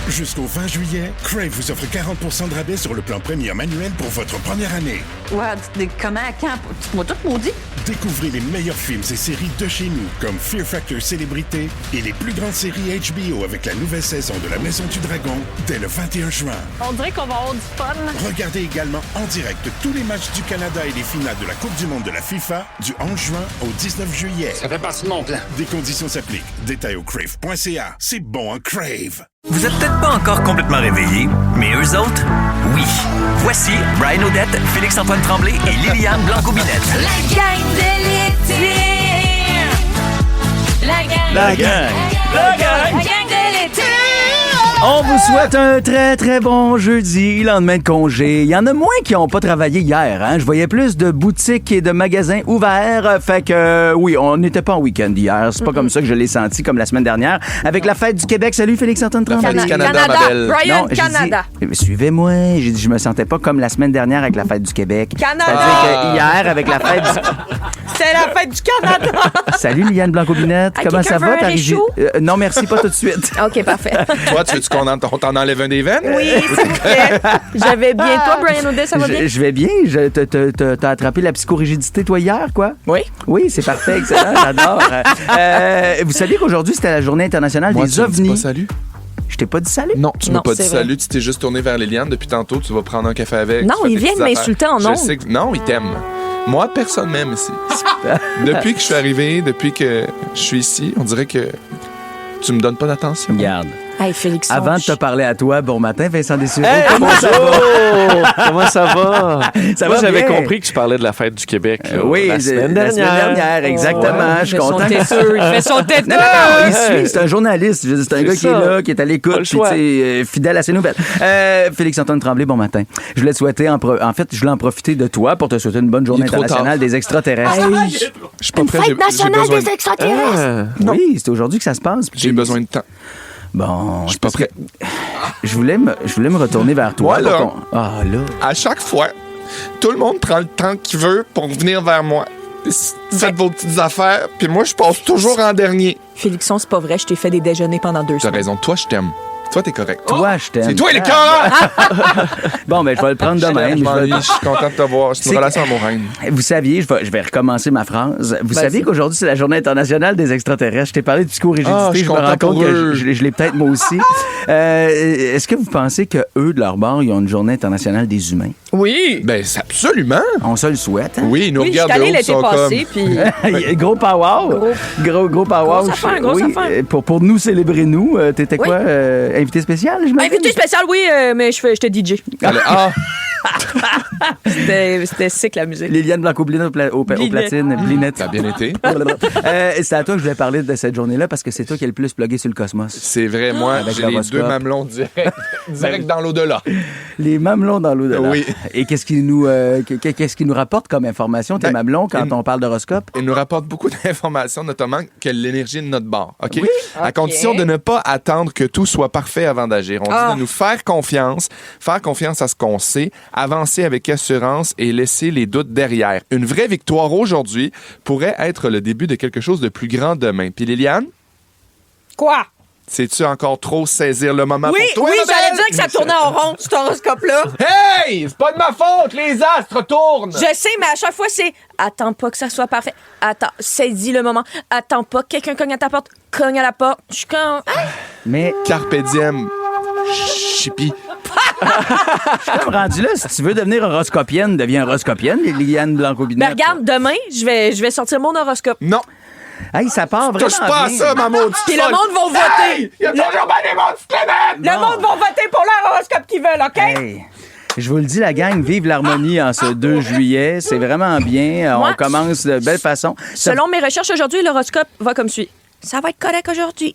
Jusqu'au 20 juillet, Crave vous offre 40% de rabais sur le plan premium annuel pour votre première année. Ouais, comment, quand? Tu m'as tout maudit? Découvrez les meilleurs films et séries de chez nous, comme Fear Factor Célébrité et les plus grandes séries HBO avec la nouvelle saison de La Maison du Dragon dès le 21 juin. On dirait qu'on va avoir du fun. Regardez également en direct tous les matchs du Canada et les finales de la Coupe du monde de la FIFA du 11 juin au 19 juillet. Ça fait partie de mon plan. Des conditions s'appliquent. Détails au crave.ca. C'est bon, hein, Crave! Vous êtes peut-être pas encore complètement réveillés, mais eux autres, oui. Voici Brian Audette, Félix-Antoine Tremblay et Liliane Blanco-Binette. La gang de l'été. La gang. La gang. La gang de l'été. On vous souhaite un très, très bon jeudi, lendemain de congé. Il y en a moins qui n'ont pas travaillé hier. Hein? Je voyais plus de boutiques et de magasins ouverts. Fait que, oui, on n'était pas en week-end hier. C'est pas comme ça que je l'ai senti, comme la semaine dernière. Avec la Fête du Québec. Salut, Félix-Antoine Tremblay. La Fête du Canada, ma belle. Brian, Non, j'ai Canada. dit- suivez-moi. J'ai dit, je me sentais pas comme la semaine dernière avec la Fête du Québec. Canada. C'est-à-dire que hier, avec la Fête du... C'était la Fête du Canada. Salut, Liliane Blanco-Binette. Ah, Comment ça quelqu'un va? veut un réchaud? Non, merci, pas tout de suite. OK, parfait. Toi, tu veux-tu qu'on t'en enlève un des veines? Oui, s'il vous plaît. J'avais bien. Toi, Brian O'Day, ça va bien? Je vais bien. T'as attrapé la psychorigidité, toi, hier, quoi? Oui. Oui, c'est parfait, excellent, j'adore. Vous saviez qu'aujourd'hui, c'était la journée internationale Moi, des tu me dis ovnis. pas salut? Je t'ai pas dit salut? Non, tu Non, m'as pas dit c'est vrai. salut, tu t'es juste tourné vers Liliane depuis tantôt, tu vas prendre un café avec. Non, tu fais il tes vient de petites m'insulter affaires. en Je ondes. sais que... Non, il t'aime. Moi, personne m'aime ici. Depuis que je suis arrivé, depuis que je suis ici, on dirait que tu me donnes pas d'attention. Regarde. Hey, Félix. Avant de te parler à toi, bon matin, Vincent Dessureau. Hey, Comment ça va? bonjour! Comment ça va? Ça Moi, va j'avais bien. compris que tu parlais de la fête du Québec. là, Oui, la semaine dernière. exactement. Je suis content. Il fait son têteux. Non, il suit, c'est un journaliste. Je veux dire, c'est un C'est gars qui est ça. là, qui est à Pas l'écoute, le puis choix. fidèle à ses nouvelles. Félix-Antoine Tremblay, bon matin. Je voulais te souhaiter, en fait, je voulais en profiter de toi pour te souhaiter une bonne journée Il est trop internationale des extraterrestres. Je suis pas prêt, j'ai Nationale besoin, des extraterrestres. Ah, Oui, c'est aujourd'hui que ça se passe. puis j'ai besoin de temps. Bon, Je suis pas prêt. je voulais me retourner vers toi. Moi, là. pour qu'on- Ah, là. À chaque fois, tout le monde prend le temps qu'il veut pour venir vers moi. Faites vos petites affaires, puis moi, je passe toujours en dernier. Félixon, c'est pas vrai. Je t'ai fait des déjeuners pendant 2 T'as semaines. raison, toi, je t'aime. Toi, t'es correct. Toi, je t'aime. C'est toi, les cœurs! Bon, ben, je vais le prendre demain. Je suis content de te voir. C'est C'est- une relation amoureuse. Vous saviez, je vais recommencer ma phrase. Vous Vas-y. saviez qu'aujourd'hui, c'est la journée internationale des extraterrestres. Je t'ai parlé de psychorigidité. Ah, je suis je me content rends compte pour que eux. je l'ai peut-être moi aussi. Est-ce que vous pensez que eux, de leur bord, ils ont une journée internationale des humains? Oui. Ben, c'est absolument. On se le souhaite. Hein? Oui, ils nous Oui, je suis regardent de allée haut, ils l'été sont passé, puis... Gros power. Gros power. Grosse affaire, grosse Oui, affaire. pour nous célébrer, nous, t'étais Oui. quoi? Invité spécial, je Invité spécial, oui, mais j'étais DJ. Ah, C'était sick, la musique. Liliane Blanco-Binette au Blinette. platine. Blinette. ça a bien été. C'est à toi que je voulais parler de cette journée-là parce que c'est toi qui es le plus plugué sur le cosmos. C'est vrai, moi, Avec j'ai les l'horoscope. deux mamelons direct dans l'au-delà. Les mamelons dans l'au-delà. Oui. Et qu'est-ce qui nous rapporte comme information, tes Ben, mamelons, quand on parle d'horoscope? Il nous rapporte beaucoup d'informations, notamment que l'énergie de notre bord. OK? À OK. condition de ne pas attendre que tout soit parfait avant d'agir. On dit de nous faire confiance à ce qu'on sait, avancer avec assurance et laisser les doutes derrière. Une vraie victoire aujourd'hui pourrait être le début de quelque chose de plus grand demain. Puis Liliane, Quoi? sais-tu encore trop saisir le moment Oui, pour toi, oui, ma j'allais belle? dire que ça tournait en rond, cet horoscope-là. Hey! C'est pas de ma faute, les astres tournent! Je sais, mais à chaque fois, c'est attends pas que ça soit parfait. Attends, saisis le moment. Attends pas que quelqu'un cogne à ta porte. Cogne à la porte. Je suis comme. Hein? Mais Carpe diem. Chippy. comme rendu là, si tu veux devenir horoscopienne, deviens horoscopienne, Liliane Blanco-Binette. Ben regarde, demain, je vais sortir mon horoscope. Non, Hey, ça part vraiment touche pas à bien. ça, ma maudite Puis le folle. monde va voter. Hey! Il y a toujours bien des maudites planètes! Le monde va voter pour leur horoscope qu'ils veulent, OK? Hey, je vous le dis, la gang, vive l'harmonie en ce 2 juillet. C'est vraiment bien. Moi, On commence de belle façon. Ça- Selon mes recherches aujourd'hui, l'horoscope va comme suit. Ça va être correct aujourd'hui.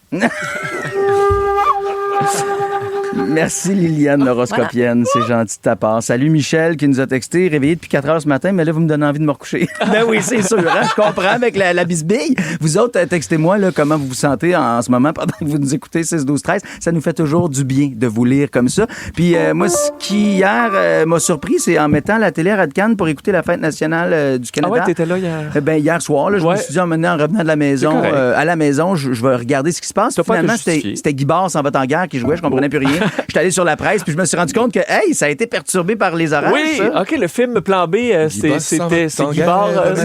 Merci Liliane, l'horoscopienne. C'est gentil de ta part. Salut Michel qui nous a texté, réveillé depuis 4 heures ce matin, mais là, vous me donnez envie de me recoucher. Ben oui, c'est sûr. Hein? Je comprends avec la bisbille. Vous autres, textez-moi là, comment vous vous sentez en ce moment pendant que vous nous écoutez 6, 12, 13. Ça nous fait toujours du bien de vous lire comme ça. Puis moi, ce qui hier m'a surpris, c'est en mettant la télé à Radcan pour écouter la fête nationale du Canada. Ah ouais, t'étais là hier? Ben, hier soir, là, je me suis dit, maintenant, en revenant de la maison, à la maison, je vais regarder ce qui se passe. Finalement, c'était Guy Barre s'en va en guerre qui jouait, je comprenais plus rien. J'étais allé sur la presse, puis je me suis rendu compte que, hey, ça a été perturbé par les orages. Oui, ça. OK, le film Plan B, c'était Guy Barre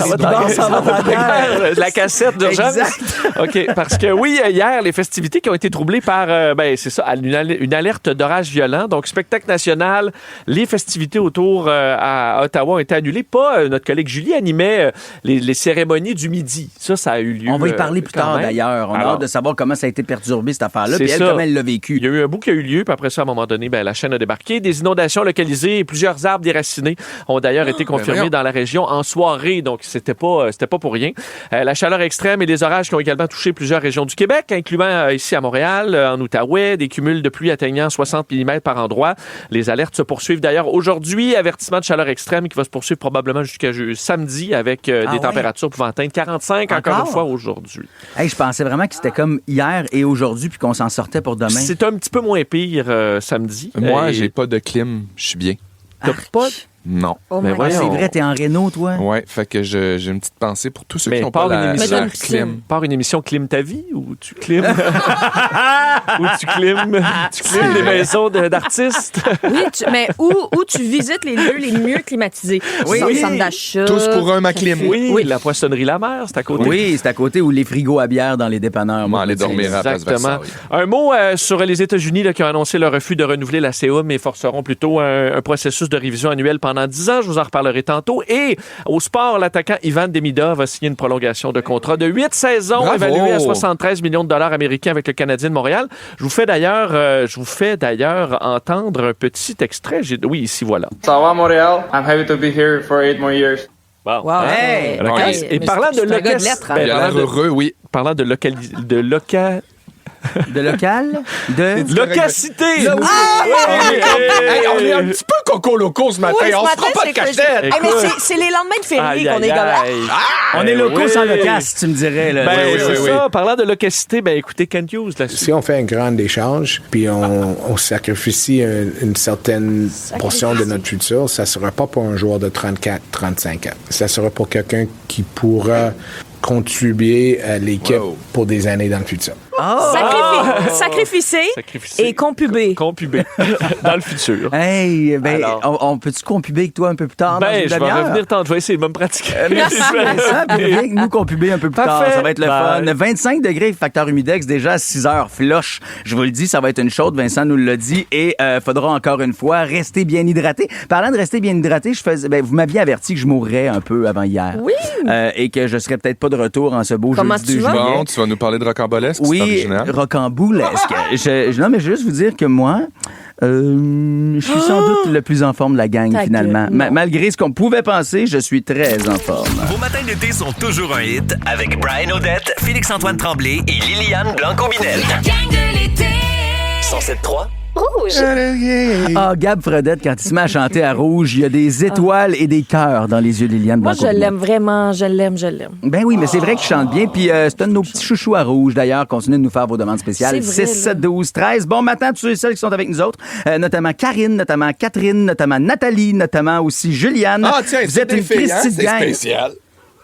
s'en va en guerre. La cassette d'urgence. OK, parce que oui, hier, les festivités qui ont été troublées par, c'est ça, une alerte d'orage violent. Donc, spectacle national, les festivités autour à Ottawa ont été annulées. Pas notre collègue Julie animait les cérémonies du midi. Ça a eu lieu. On va y parler plus tard, d'ailleurs. On a hâte de savoir comment ça a été perturbé, cette affaire-là, puis elle, comment elle l'a vécu. Il y a eu un bout qui a eu lieu, puis après ça, à un moment donné, la chaîne a débarqué. Des inondations localisées et plusieurs arbres déracinés ont d'ailleurs été confirmés dans la région en soirée, donc c'était pas pour rien. La chaleur extrême et les orages qui ont également touché plusieurs régions du Québec, incluant ici à Montréal, en Outaouais, des cumuls de pluie atteignant 60 mm par endroit. Les alertes se poursuivent d'ailleurs aujourd'hui. Avertissement de chaleur extrême qui va se poursuivre probablement jusqu'à samedi avec des températures pouvant atteindre 45 encore une fois aujourd'hui. Hey, je pensais vraiment que c'était comme hier et aujourd'hui puis qu'on s'en sortait pour demain. C'est un petit peu moins pire samedi. Moi, j'ai pas de clim. Je suis bien. T'as pas... Non. C'est vrai, t'es en Renault, toi? Oui, fait que j'ai une petite pensée pour tous ceux qui n'ont pas la clim. Par une émission Clim ta vie ou tu climes ou tu climes les maisons d'artistes. Oui, mais où tu visites les lieux les mieux climatisés. Oui. Centre d'achat. Tous pour un Maclim. Oui, la poissonnerie La Mer, c'est à côté. Oui, c'est à côté où les frigos à bière dans les dépanneurs. Moi, aller dormir à la place Versailles. Un mot sur les États-Unis là, qui ont annoncé leur refus de renouveler la CA, mais forceront plutôt un processus de révision annuelle pendant 10 ans. Je vous en reparlerai tantôt. Et au sport, l'attaquant Ivan Demida va signer une prolongation de contrat de 8 saisons. Bravo. Évaluée à 73 millions de dollars américains avec le Canadien de Montréal. Je vous fais d'ailleurs entendre un petit extrait. Oui, ici, voilà. Ça va, Montréal? I'm happy to be here for 8 more years. Wow. Hey! Et parlant de un gars de lettres. Il a l'air heureux, oui. Parlant de local... De local? De locacité! On est un petit peu coco-loco ce matin. Oui, on se prend pas de cachette. Mais c'est les lendemains de férié qu'on est gars. On est locaux sans locasse, tu me dirais. Là. C'est ça. Parlant de locacité, écoutez, Kent Hughes là-dessus. Si on fait un grand échange, puis on sacrifie une certaine portion de notre futur, ça ne sera pas pour un joueur de 34-35 ans. Ça sera pour quelqu'un qui pourra contribuer à l'équipe pour des années dans le futur. Sacrificer et compuber. Compuber dans le futur. Hey, on peut-tu compuber avec toi un peu plus tard? Je vais revenir tantôt. Je vais essayer de me pratiquer. Puis nous compuber un peu plus tard. Ça va être le fun. 25 degrés, facteur humidex, déjà à 6 heures. Flush. Je vous le dis, ça va être une chaude. Vincent nous l'a dit. Et faudra encore une fois rester bien hydraté. Parlant de rester bien hydraté, vous m'aviez averti que je mourrais un peu avant hier. Oui. Et que je serais peut-être pas de retour en ce beau jeudi 2 juillet. Bon, tu vas nous parler de rocambolesque. Oui, rocambolesque. Non, mais je veux juste vous dire que moi, je suis sans doute le plus en forme de la gang, finalement. Malgré ce qu'on pouvait penser, je suis très en forme. Vos matins d'été sont toujours un hit avec Brian Odette, Félix-Antoine Tremblay et Liliane Blanco-Binel. La gang de l'été. 107.3 Rouge. Gab Fredette, quand il se met à chanter à Rouge, il y a des étoiles et des cœurs dans les yeux de Liliane Blanco. Moi, je l'aime vraiment. Je l'aime. Ben oui, mais c'est vrai qu'il chante bien. Puis c'est un de nos petits chouchous à Rouge, d'ailleurs. Continuez de nous faire vos demandes spéciales. 6, 7, 12, 13. Bon matin à tous ceux qui sont avec nous autres. Notamment Karine, notamment Catherine, notamment Nathalie, notamment aussi Juliane. Tiens, vous êtes une petite gang. C'est spécial.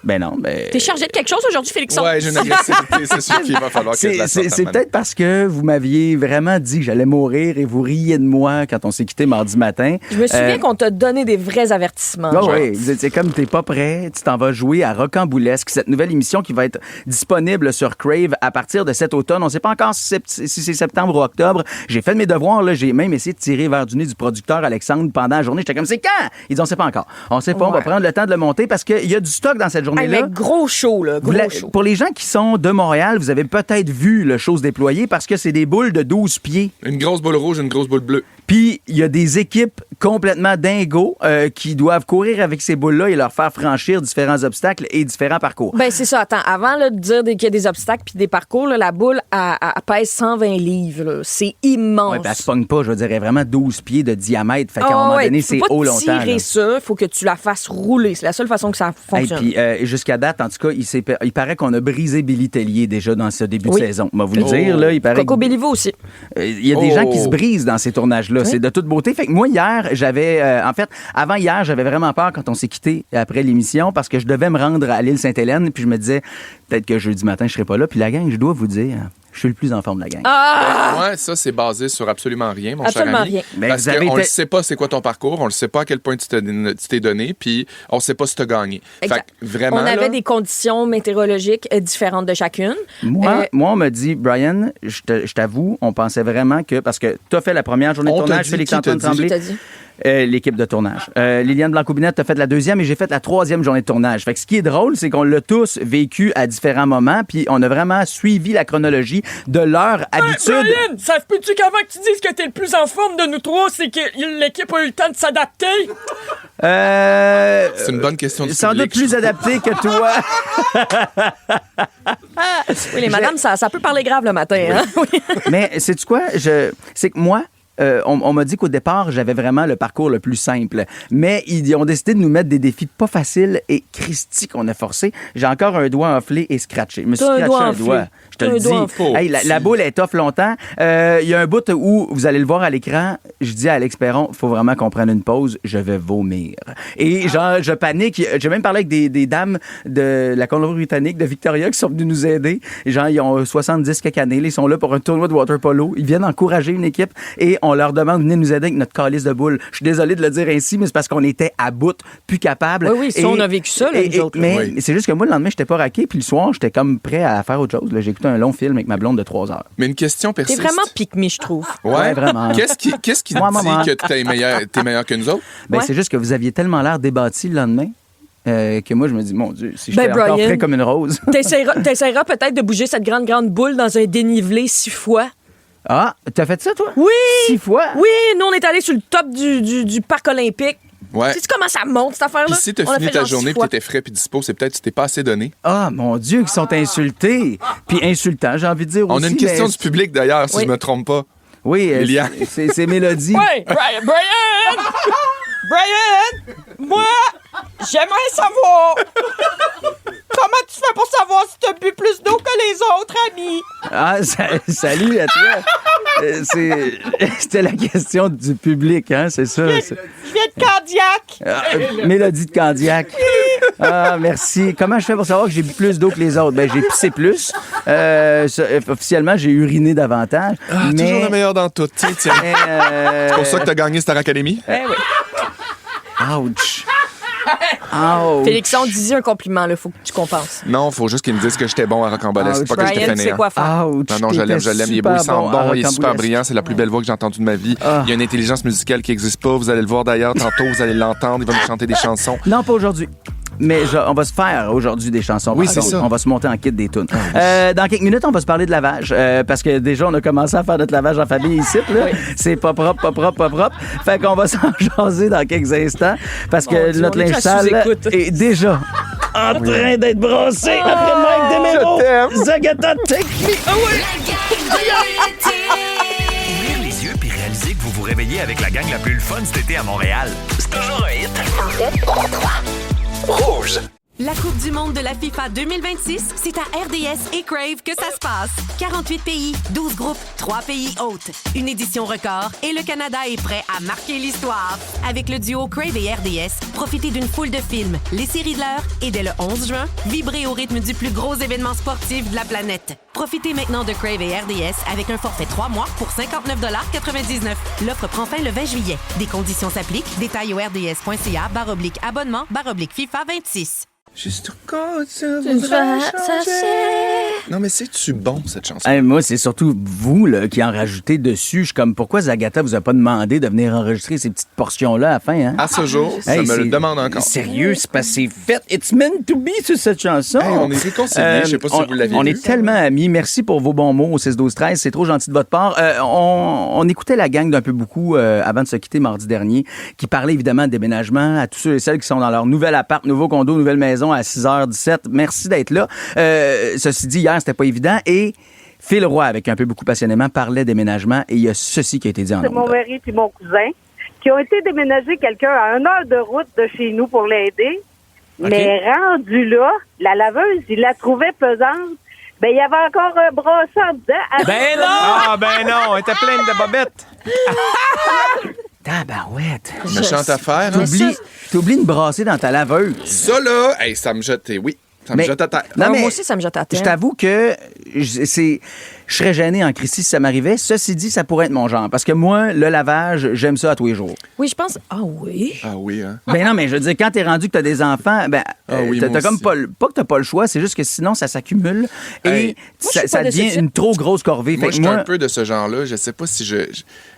Ben non, T'es chargé de quelque chose aujourd'hui, Félixon? Ouais, j'ai une agressivité, c'est sûr qu'il va falloir que je la sorte. C'est peut-être parce que vous m'aviez vraiment dit que j'allais mourir et vous riez de moi quand on s'est quitté mardi matin. Je me souviens qu'on t'a donné des vrais avertissements. Oui, c'est comme t'es pas prêt, tu t'en vas jouer à Rocambolesque, cette nouvelle émission qui va être disponible sur Crave à partir de cet automne. On sait pas encore si c'est septembre ou octobre. J'ai fait mes devoirs, là, j'ai même essayé de tirer vers du nez du producteur Alexandre pendant la journée. J'étais comme, c'est quand? Ils disent, on sait pas encore. On sait pas, on va prendre le temps de le monter parce qu'il y a du stock dans cette journée-là. Mais gros show, là. Gros show. Pour les gens qui sont de Montréal, vous avez peut-être vu le show se déployer parce que c'est des boules de 12 pieds. Une grosse boule rouge, une grosse boule bleue. Puis, il y a des équipes complètement dingos qui doivent courir avec ces boules-là et leur faire franchir différents obstacles et différents parcours. Ben c'est ça. Attends, avant là, de dire qu'il y a des obstacles puis des parcours, là, la boule elle pèse 120 livres. Là. C'est immense. Oui, ben, elle se pogne pas, je dirais vraiment 12 pieds de diamètre. Fait qu'à un moment donné, c'est haut longtemps. Tu peux pas tirer ça, il faut que tu la fasses rouler. C'est la seule façon que ça fonctionne. Et puis, jusqu'à date, en tout cas, il paraît qu'on a brisé Billy Tellier déjà dans ce début de saison. On va vous le dire, là, il paraît. Coco Béliveau aussi. Il y a des gens qui se brisent dans ces tournages-là. Oui. C'est de toute beauté. Fait que moi, hier, en fait, avant hier, j'avais vraiment peur quand on s'est quitté après l'émission parce que je devais me rendre à l'île Sainte-Hélène. Puis je me disais, peut-être que jeudi matin, je serai pas là. Puis la gang, je dois vous dire, je suis le plus en forme de la gang. Ouais, ça, c'est basé sur absolument rien, mon cher ami. Absolument rien. Parce qu'on ne sait pas c'est quoi ton parcours, on ne sait pas à quel point tu t'es donné, puis on ne sait pas si tu as gagné. Exact. Fait que, vraiment, on avait des conditions météorologiques différentes de chacune. Moi, on m'a dit, Brian, je t'avoue, on pensait vraiment que, parce que tu as fait la première journée de tournage, Félix-Antoine Tremblay. L'équipe de tournage. Liliane Blanco-Binette a fait la deuxième et j'ai fait la troisième journée de tournage. Fait que ce qui est drôle, c'est qu'on l'a tous vécu à différents moments, puis on a vraiment suivi la chronologie de leur habitude. Brian, ça se peut-tu qu'avant que tu dises que t'es le plus en forme de nous trois, c'est que l'équipe a eu le temps de s'adapter? C'est une bonne question du sans public, doute plus adapté que toi. Oui, les madames, ça peut parler grave le matin. Hein? Mais sais-tu quoi? C'est que moi, on m'a dit qu'au départ, j'avais vraiment le parcours le plus simple. Mais ils ont décidé de nous mettre des défis pas faciles et Christy qu'on a forcé. J'ai encore un doigt enflé et scratché. Je me suis scratché un doigt. Je te le dis. Hey, la boule est tough longtemps. Il y a un bout où, vous allez le voir à l'écran, je dis à Alex Perron, il faut vraiment qu'on prenne une pause, je vais vomir. Et genre, je panique. J'ai même parlé avec des dames de la Colombie-Britannique, de Victoria, qui sont venues nous aider. Et genre, ils ont 70 quelques années. Ils sont là pour un tournoi de water polo. Ils viennent encourager une équipe et on leur demande, venez nous aider avec notre calice de boule. Je suis désolé de le dire ainsi, mais c'est parce qu'on était à bout, plus capable. Oui, ça, on a vécu ça, là, nous autres. Mais c'est juste que moi, le lendemain, j'étais pas raqué, puis le soir, j'étais comme prêt à faire autre chose. J'ai écouté un long film avec ma blonde de 3 heures. Mais une question persiste. T'es vraiment pique-me, je trouve. Ouais, vraiment. Qu'est-ce qui dit que t'es meilleur que nous autres? Ben, c'est juste que vous aviez tellement l'air débattu le lendemain. Que moi, je me dis, mon Dieu, si j'étais encore frais comme une rose. T'essaieras peut-être de bouger cette grande boule dans un dénivelé 6 fois. Ah, t'as fait ça, toi? Oui! 6 fois? Oui, nous, on est allés sur le top du parc olympique. Ouais. Sais-tu comment ça monte, cette affaire-là? Puis si t'as fini ta journée et t'étais frais puis dispo, c'est peut-être que tu t'es pas assez donné. Ah, mon Dieu, qu'ils sont insultés. Puis insultants, j'ai envie de dire aussi. On a une question du public, d'ailleurs, si je me trompe pas. Oui, c'est Mélodie. Oui, Brian! Brian! Moi, j'aimerais savoir... Comment tu fais pour savoir si t'as bu plus d'eau que les autres, amis? Ah, salut à toi. C'était la question du public, hein, c'est ça. Je viens de Candiac. Mélodie de Candiac. Ah, merci. Comment je fais pour savoir que j'ai bu plus d'eau que les autres? Ben, j'ai pissé plus. Officiellement, j'ai uriné davantage. Ah, mais... Toujours le meilleur dans tout. Tiens. C'est pour ça que t'as gagné Star Academy? Oui. Ouch. Félixon, dis-y un compliment, il faut que tu compenses. Non, il faut juste qu'il me dise que j'étais bon à Rocambole. C'est pas que j'étais Brian, tu sais quoi faire. Non, je l'aime. Il est beau, il sent bon, il est super brillant. C'est la plus belle voix que j'ai entendue de ma vie. Il y a une intelligence musicale qui n'existe pas. Vous allez le voir d'ailleurs tantôt, vous allez l'entendre. Il va nous chanter des chansons. Non, pas aujourd'hui. Mais on va se faire aujourd'hui des chansons. Oui, c'est ça. On va se monter en kit des tunes. Dans quelques minutes, on va se parler de lavage. Parce que déjà, on a commencé à faire notre lavage en famille ici. Là. Oui. C'est pas propre. Fait qu'on va s'en jaser dans quelques instants. Parce que notre linge sale est déjà en train d'être brossé après Mike Demero. Zagata, take me away! Ouvrir les yeux puis réaliser que vous vous réveillez avec la gang la plus le fun cet été à Montréal. C'est toujours un hit. En fait, 3. Rouge. La Coupe du monde de la FIFA 2026, c'est à RDS et Crave que ça se passe. 48 pays, 12 groupes, 3 pays hôtes. Une édition record et le Canada est prêt à marquer l'histoire. Avec le duo Crave et RDS, profitez d'une foule de films, les séries de l'heure et dès le 11 juin, vibrez au rythme du plus gros événement sportif de la planète. Profitez maintenant de Crave et RDS avec un forfait 3 mois pour 59,99 $. L'offre prend fin le 20 juillet. Des conditions s'appliquent. Détails au rds.ca/abonnement/FIFA 26. Juste quand tu voudras changer. Non, mais c'est-tu bon, cette chanson? Hey, moi, c'est surtout vous là, qui en rajoutez dessus. Je suis comme, pourquoi Zagata vous a pas demandé de venir enregistrer ces petites portions-là à la fin? Hein? À ce jour, ça me le demande encore. Sérieux, c'est parce que c'est fait. It's meant to be sur cette chanson. Hey, on est réconciliés, je sais pas si vous l'avez On vu. est tellement amis. Merci pour vos bons mots au 6-12-13. C'est trop gentil de votre part. On écoutait la gang d'un peu beaucoup avant de se quitter mardi dernier, qui parlait évidemment de déménagement à tous ceux et celles qui sont dans leur nouvel appart, nouveau condo, nouvelle maison à 6h17. Merci d'être là. Ceci dit, hier, c'était pas évident. Et Phil Roy, avec un peu beaucoup passionnément, parlait déménagement. Et il y a ceci qui a été dit en C'est mon mari puis mon cousin qui ont été déménager quelqu'un à 1 heure de route de chez nous pour l'aider. Okay. Mais rendu là, la laveuse, il la trouvait pesante. Ben, il y avait encore un brassard dedans. Ben non! Ah, ben non, elle était pleine de bobettes. Tabarouette. Méchante affaire, hein? T'oublies de brasser dans ta laveuse. Ça, là, hey, ça me jette, oui. Ça me jette à terre. Non, mais moi aussi, ça me jette à terre. Je t'avoue que je serais gêné en Christie si ça m'arrivait. Ceci dit, ça pourrait être mon genre. Parce que moi, le lavage, j'aime ça à tous les jours. Oui, je pense. Ah oui? Ah oui, hein? Ben non, mais je veux dire, quand t'es rendu que t'as des enfants, ben, oui, t'as moi comme aussi. pas que t'as pas le choix, c'est juste que sinon, ça s'accumule et Hey. ça devient une trop grosse corvée. Moi, Fait je que suis un peu de ce genre-là. Je sais pas si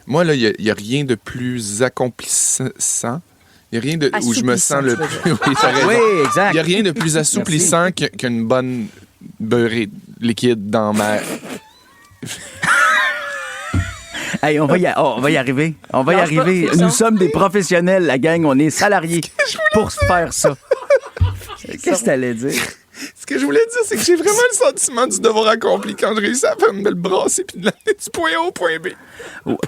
moi, là, il n'y a rien de plus accomplissant. Il n'y a rien de où je me sens le plus... Oui, t'as raison. Oui, exact. Il n'y a rien de plus assouplissant qu'une bonne beurrée liquide dans ma... Hey, on va y arriver. On va y arriver. Nous sommes des professionnels, la gang. On est salariés pour faire ça. Qu'est-ce que t'allais dire? Ce que je voulais dire, c'est que j'ai vraiment le sentiment du devoir accompli quand je réussis à faire me le brasser puis de l'amener du point A au point B.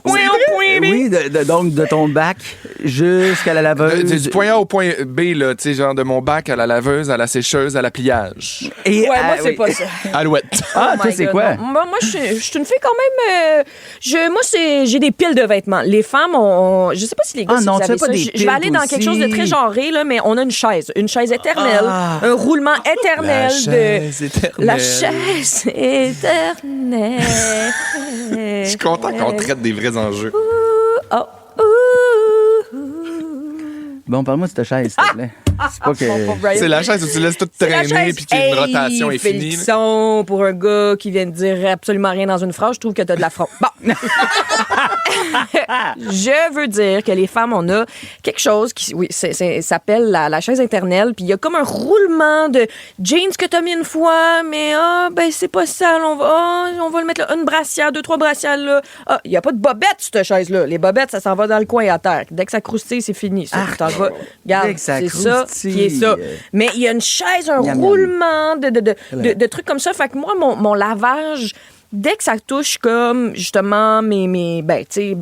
Oui, donc de ton bac jusqu'à la laveuse. Du point A au point B, là, tu sais, genre de mon bac à la laveuse, à la sécheuse, à la pliage. Et Ouais, moi, c'est pas ça. Alouette. Ah, Oh toi, my c'est God, quoi? non. Moi, je suis une fille quand même. J'ai des piles de vêtements. Les femmes, je sais pas si les gars, Ah si non, vous tu avez fais pas ça. des Je vais aller piles dans aussi. quelque chose de très genré, là, mais on a une chaise éternelle, un roulement éternel La chaise éternelle. Je suis content qu'on traite des vrais enjeux. Bon, parle-moi de cette chaise, s'il te plaît. C'est pas que... C'est la chaise où tu laisses tout traîner puis qu'une rotation est finie. Félixon, pour un gars qui vient de dire absolument rien dans une phrase, je trouve que t'as de la fraude. Bon. Je veux dire que les femmes, on a quelque chose qui, oui, s'appelle la chaise éternelle, puis il y a comme un roulement de jeans que t'as mis une fois, mais ben c'est pas sale, on va le mettre là, une brassière, 2-3 brassières là. Ah, il y a pas de bobettes cette chaise là. Les bobettes, ça s'en va dans le coin à terre. Dès que ça croustille, c'est fini. Ça, tu t'en vas. Regarde, c'est ça qui est ça. Mais il y a une chaise, un roulement de trucs comme ça. Fait que moi, mon lavage, dès que ça touche comme, justement, mes ben, tu sais,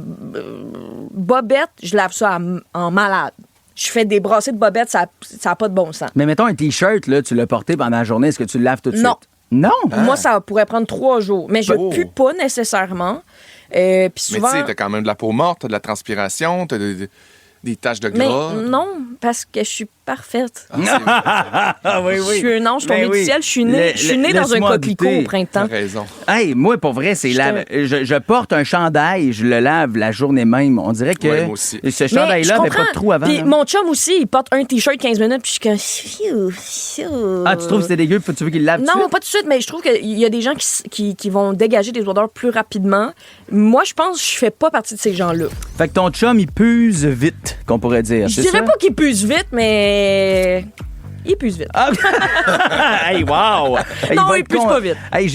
bobettes, je lave ça en malade. Je fais des brassées de bobettes, ça n'a pas de bon sens. Mais mettons un T-shirt, là, tu l'as porté pendant la journée, est-ce que tu le laves tout de Non. suite? Non. Moi, ça pourrait prendre 3 jours. Mais je pue pas nécessairement. Puis souvent... Mais tu sais, t'as quand même de la peau morte, t'as de la transpiration, t'as des taches de gras. Mais non, parce que je suis parfaite. Ah oui, oui. Je suis un ange tombé Ben oui. du ciel. Je suis née dans un laisse-moi coquelicot douter. au printemps. T'as raison. Hey, moi, pour vrai, c'est je porte un chandail, je le lave la journée même. On dirait que Ouais, moi aussi. ce Mais chandail-là je n'avait pas de comprends. trou avant. Puis là. mon chum aussi, il porte un T-shirt 15 minutes, puis je suis comme... Phew. Ah, tu trouves que c'est dégueu, puis tu veux qu'il le lave tout de Non, suite? pas tout de suite, mais je trouve qu'il y a des gens qui vont dégager des odeurs plus rapidement. Moi, je pense que je fais pas partie de ces gens-là. Fait que ton chum, il puse vite, qu'on pourrait dire. Je c'est dirais ça? pas qu'il puse vite, mais... Il puse vite. Ah! Hey, wow! Hey, Non, va il être puse pas vite. Hey,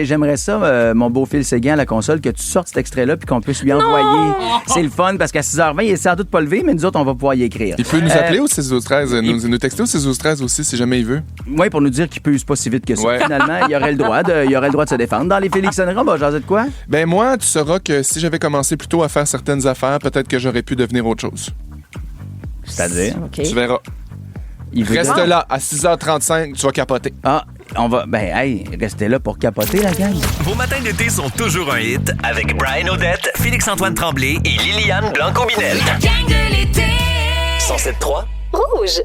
j'aimerais ça, mon beau Phil Séguin à la console, que tu sortes cet extrait-là puis qu'on puisse lui envoyer. C'est le fun parce qu'à 6h20, il est sans doute pas levé, mais nous autres, on va pouvoir y écrire. Il peut nous appeler au 6-12-13, nous texter au 6-12-13 aussi, si jamais il veut. Oui, pour nous dire qu'il puse pas si vite que ça. Ouais. Finalement, il aurait le droit de se défendre. Dans les Félixonneries, on va jaser de quoi? Ben moi, tu sauras que si j'avais commencé plus tôt à faire certaines affaires, peut-être que j'aurais pu devenir autre chose. C'est-à-dire? OK. Tu verras. Il veut Reste dire- là, à 6h35, tu vas capoter. Ah, on va... Ben, hey, restez là pour capoter, la gang. Vos matins d'été sont toujours un hit avec Brian Odette, Félix-Antoine Tremblay et Liliane Blanco-Binel. La gang de l'été. 107.3. Rouge.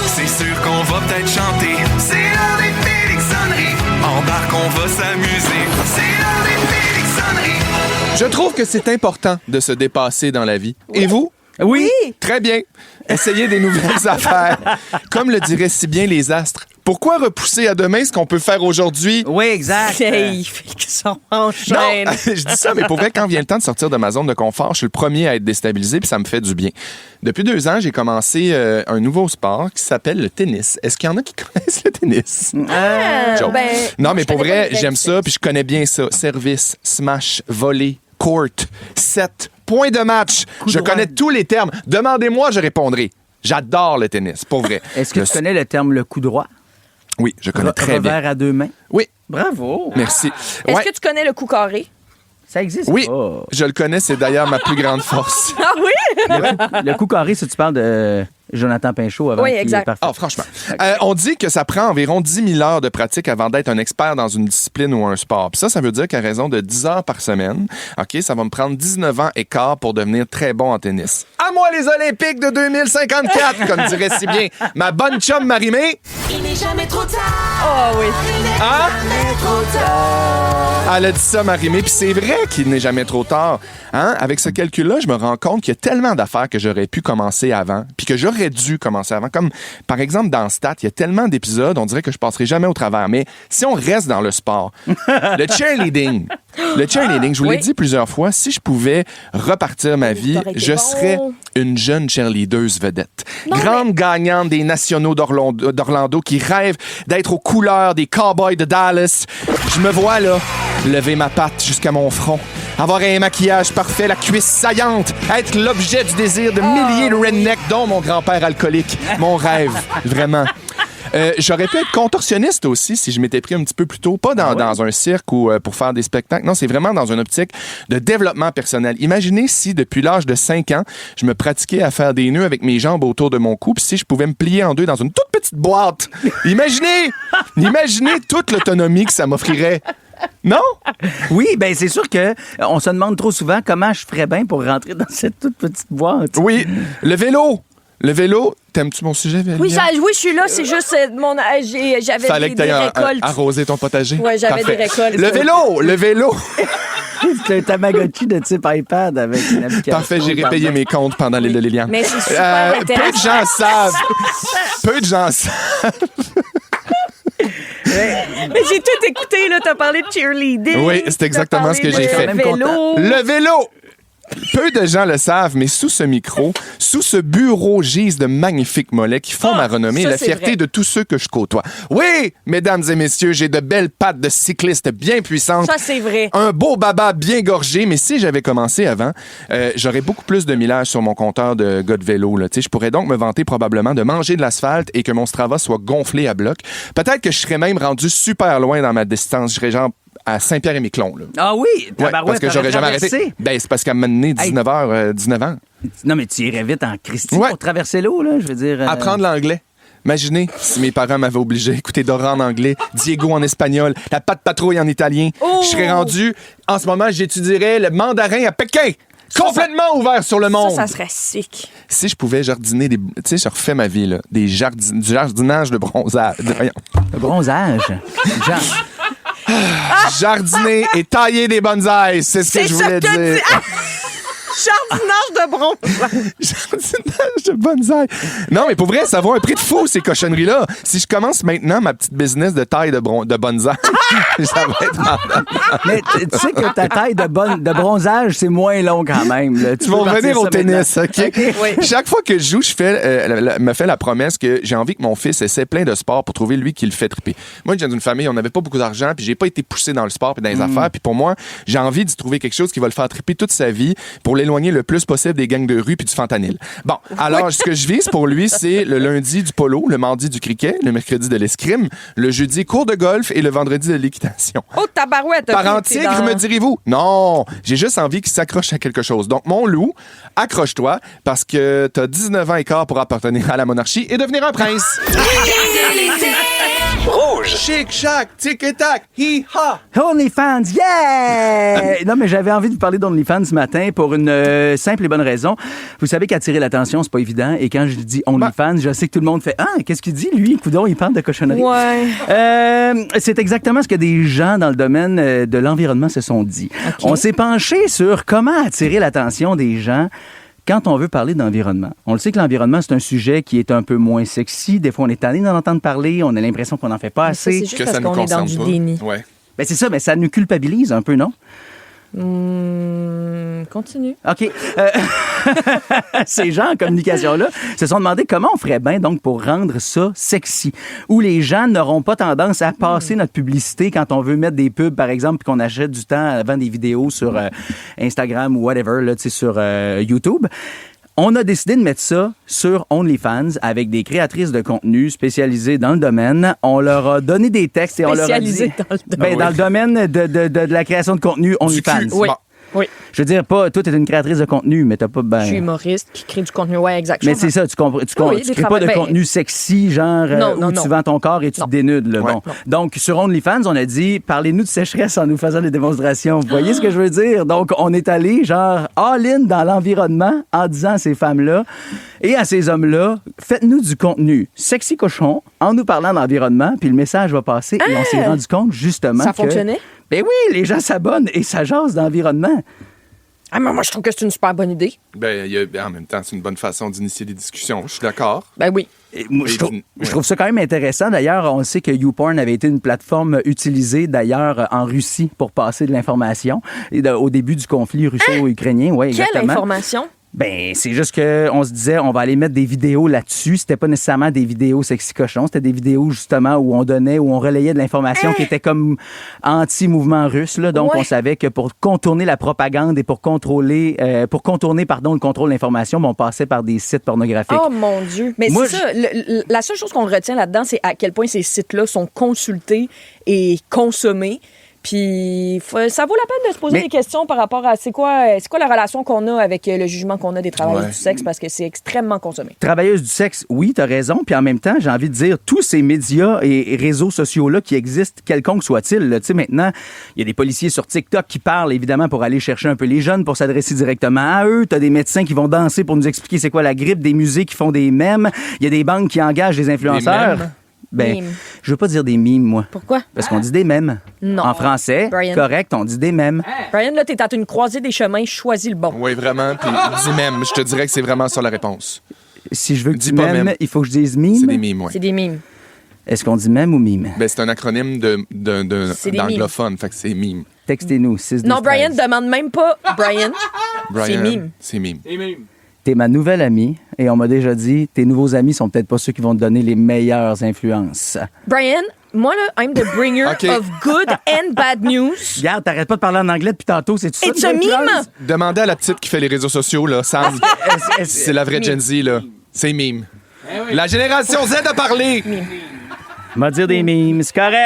C'est sûr qu'on va peut-être chanter. C'est l'heure des Félixonneries. Embarque, on va s'amuser. C'est l'heure des Félixonneries. Je trouve que c'est important de se dépasser dans la vie. Et vous? Oui. Très bien. Essayez des nouvelles affaires. Comme le diraient si bien les astres. Pourquoi repousser à demain ce qu'on peut faire aujourd'hui? Oui, exact. Hey, ça Non, enchaîne. je dis ça, mais pour vrai, quand vient le temps de sortir de ma zone de confort, je suis le premier à être déstabilisé, puis ça me fait du bien. Depuis 2 ans, j'ai commencé un nouveau sport qui s'appelle le tennis. Est-ce qu'il y en a qui connaissent le tennis? Joke. Non, mais pour vrai, j'aime ça, puis je connais bien ça. Service, smash, volley, court, set, point de match. Je connais tous les termes. Demandez-moi, je répondrai. J'adore le tennis, pour vrai. Est-ce que tu connais le terme le coup droit? Oui, je connais très bien. Revers à 2 mains? Oui. Bravo. Merci. Est-ce que tu connais le coup carré? Ça existe Oui, pas. je le connais, c'est d'ailleurs ma plus grande force. Ah oui? Le coup carré, si tu parles de Jonathan Pinchot avant Oui, qu'il exact. est parti. Ah, franchement. On dit que ça prend environ 10 000 heures de pratique avant d'être un expert dans une discipline ou un sport. Puis ça veut dire qu'à raison de 10 heures par semaine, OK, ça va me prendre 19 ans et quart pour devenir très bon en tennis. À moi les Olympiques de 2054, comme dirait si bien ma bonne chum Marie-Mé. Il n'est jamais trop tard. Oh oui. Hein? Jamais trop tard. Elle a dit ça, Marie-Mé, puis c'est vrai qu'il n'est jamais trop tard. Hein? Avec ce calcul-là, je me rends compte qu'il y a tellement d'affaires que j'aurais pu commencer avant, puis que j'aurais dû commencer avant. Comme, par exemple, dans Stat, il y a tellement d'épisodes, on dirait que je passerai jamais au travers. Mais si on reste dans le sport, le cheerleading, je vous l'ai dit plusieurs fois, si je pouvais repartir ma vie, je serais une jeune cheerleadeuse vedette. Grande gagnante des nationaux d'Orlando qui rêve d'être aux couleurs des Cowboys de Dallas. Je me vois là, lever ma patte jusqu'à mon front, avoir un maquillage parfait, la cuisse saillante, être l'objet du désir de milliers de rednecks, dont mon grand-père alcoolique. Mon rêve, vraiment. J'aurais pu être contorsionniste aussi si je m'étais pris un petit peu plus tôt. Pas dans un cirque ou pour faire des spectacles. Non, c'est vraiment dans une optique de développement personnel. Imaginez si, depuis l'âge de 5 ans, je me pratiquais à faire des nœuds avec mes jambes autour de mon cou, puis si je pouvais me plier en deux dans une toute petite boîte. Imaginez toute l'autonomie que ça m'offrirait. Non? Oui, ben c'est sûr que on se demande trop souvent comment je ferais bien pour rentrer dans cette toute petite boîte. Oui, le vélo. Le vélo, t'aimes-tu mon sujet, Vélia? Oui, je suis là, c'est juste j'avais Fallait que des t'ailles récoltes. arroser ton potager. Oui, j'avais Parfait. des récoltes. Le vélo. C'est un Tamagotchi de type iPad avec une application. Parfait, j'ai répayé mes comptes pendant l'île de Liliane. Mais c'est super intéressant. Peu de gens savent. Mais j'ai tout écouté, là. T'as parlé de cheerleading. Oui, c'est exactement ce que j'ai fait. Le vélo. Peu de gens le savent, mais sous ce micro, sous ce bureau gisent de magnifiques mollets qui font ma renommée et la fierté de tous ceux que je côtoie. Oui, mesdames et messieurs, j'ai de belles pattes de cycliste bien puissantes. Ça, c'est vrai. Un beau baba bien gorgé, mais si j'avais commencé avant, j'aurais beaucoup plus de millage sur mon compteur de gars de vélo. Là. Je pourrais donc me vanter probablement de manger de l'asphalte et que mon Strava soit gonflé à bloc. Peut-être que je serais même rendu super loin dans ma distance. Je serais genre à Saint-Pierre-et-Miquelon. Là. Ah oui? Ouais, parce que j'aurais jamais arrêté. Ben, c'est parce qu'à un moment donné, 19 ans. Non, mais tu irais vite en Christie pour traverser l'eau, là, je veux dire. Apprendre l'anglais. Imaginez si mes parents m'avaient obligé à écouter Dora en anglais, Diego en espagnol, la Patte Patrouille en italien. Je serais rendu, en ce moment, j'étudierais le mandarin à Pékin. Complètement ouvert sur le monde. Ça serait sick. Si je pouvais jardiner des... Tu sais, je refais ma vie, là. Du jardinage de bronzage. Le bronzage? Jardiner et tailler des bonsaïs, c'est ce que je voulais dire. Jardinage de bronzage. Jardinage de bonsaï. Non, mais pour vrai, ça vaut un prix de fou, ces cochonneries-là. Si je commence maintenant ma petite business de taille de bonsaï, ça va être... Mais tu sais que ta taille de bronzage, c'est moins long quand même. Là. Tu vas revenir au tennis, OK? Oui. Chaque fois que je joue, me fais la promesse que j'ai envie que mon fils essaie plein de sports pour trouver lui qui le fait triper. Moi, je viens d'une famille, on n'avait pas beaucoup d'argent, puis j'ai pas été poussé dans le sport puis dans les affaires. Puis pour moi, j'ai envie d'y trouver quelque chose qui va le faire triper toute sa vie pour l'éloigner le plus possible des gangs de rue puis du fentanyl. Bon, alors, ce que je vise pour lui, c'est le lundi du polo, le mardi du cricket, le mercredi de l'escrime, le jeudi cours de golf et le vendredi de l'équitation. Oh, tabarouette! Parent tigre, me direz-vous? Non, j'ai juste envie qu'il s'accroche à quelque chose. Donc, mon loup, accroche-toi parce que t'as 19 ans et quart pour appartenir à la monarchie et devenir un prince. Rouge. Chic, chac, tic-tac, hi-ha. OnlyFans, yeah! Non, mais j'avais envie de vous parler d'OnlyFans ce matin pour une simple et bonne raison. Vous savez qu'attirer l'attention, c'est pas évident. Et quand je dis OnlyFans, je sais que tout le monde fait « Ah, qu'est-ce qu'il dit, lui? Coudon, il parle de cochonnerie. » Ouais. C'est exactement ce que des gens dans le domaine de l'environnement se sont dit. Okay. On s'est penché sur comment attirer l'attention des gens quand on veut parler d'environnement, on le sait que l'environnement, c'est un sujet qui est un peu moins sexy. Des fois, on est tanné d'en entendre parler. On a l'impression qu'on n'en fait pas assez. C'est juste parce qu'on est dans du déni. Ouais. Ben, c'est ça, mais ça nous culpabilise un peu, non? Continue. OK. Ces gens en communication-là se sont demandé comment on ferait bien donc pour rendre ça sexy, où les gens n'auront pas tendance à passer notre publicité quand on veut mettre des pubs, par exemple, puis qu'on achète du temps avant des vidéos sur Instagram ou whatever, là, sur YouTube. On a décidé de mettre ça sur OnlyFans avec des créatrices de contenu spécialisées dans le domaine. On leur a donné des textes et on leur a dit... Spécialisées dans le domaine. Ben, dans le domaine de la création de contenu OnlyFans. Oui. Oui. Je veux dire, toi, t'es une créatrice de contenu, mais t'as pas... Ben... Je suis humoriste qui crée du contenu, ouais, exactement. Mais c'est ça, tu crées pas de contenu sexy, genre où tu vends ton corps et tu te dénudes. Là. Ouais. Bon. Donc, sur OnlyFans, on a dit, parlez-nous de sécheresse en nous faisant des démonstrations. Vous voyez ce que je veux dire? Donc, on est allé, genre, all-in dans l'environnement en disant à ces femmes-là et à ces hommes-là, faites-nous du contenu sexy cochon en nous parlant d'environnement, puis le message va passer. Et on s'est rendu compte, justement, ça fonctionnait? Ben oui, les gens s'abonnent et ça jase d'environnement. Ah, mais moi, je trouve que c'est une super bonne idée. Ben, en même temps, c'est une bonne façon d'initier des discussions. Je suis d'accord. Ben oui. Et moi, je trouve ça quand même intéressant. D'ailleurs, on sait que YouPorn avait été une plateforme utilisée, d'ailleurs, en Russie pour passer de l'information au début du conflit russo-ukrainien. Ouais, quelle exactement. information? Ben, c'est juste qu'on se disait, on va aller mettre des vidéos là-dessus. C'était pas nécessairement des vidéos sexy cochons. C'était des vidéos, justement, où on relayait de l'information qui était comme anti-mouvement russe, là. Donc, on savait que pour contourner la propagande et pour contourner, le contrôle de l'information, on passait par des sites pornographiques. Oh, mon Dieu. Mais c'est ça. La seule chose qu'on retient là-dedans, c'est à quel point ces sites-là sont consultés et consommés. Puis ça vaut la peine de se poser des questions par rapport à c'est quoi la relation qu'on a avec le jugement qu'on a des travailleuses du sexe, parce que c'est extrêmement consommé. Travailleuses du sexe, oui, t'as raison. Puis en même temps, j'ai envie de dire, tous ces médias et réseaux sociaux-là qui existent, quelconque soit-il, tu sais, maintenant, il y a des policiers sur TikTok qui parlent, évidemment, pour aller chercher un peu les jeunes, pour s'adresser directement à eux. T'as des médecins qui vont danser pour nous expliquer c'est quoi la grippe, des musées qui font des mèmes. Il y a des banques qui engagent des influenceurs. Ben, je veux pas dire des mimes, moi. Pourquoi? Parce qu'on dit des mèmes. Non. En français, Brian. correct, on dit des mèmes. Brian, là, t'es à une croisée des chemins, choisis le bon. Oui, vraiment. Puis dis mème. Je te dirais que c'est vraiment ça la réponse. Si je veux que tu mèmes, il faut que je dise mime. C'est des mimes, oui. C'est des mimes. Est-ce qu'on dit mème ou mime? Ben, c'est un acronyme d'anglophone, fait que c'est mime. Textez-nous. 6, 12, non, Brian, demande même pas Brian. C'est mime. C'est mime. T'es ma nouvelle amie et on m'a déjà dit, tes nouveaux amis sont peut-être pas ceux qui vont te donner les meilleures influences. Brian, moi, là, I'm the bringer of good and bad news. Regarde, t'arrêtes pas de parler en anglais depuis tantôt, c'est tout ça? It's a mime! Demandez à la petite qui fait les réseaux sociaux, là, Sam. C'est la vraie Gen Z, là. C'est mime. La génération Z a parlé! M'a dire des mimes, c'est correct!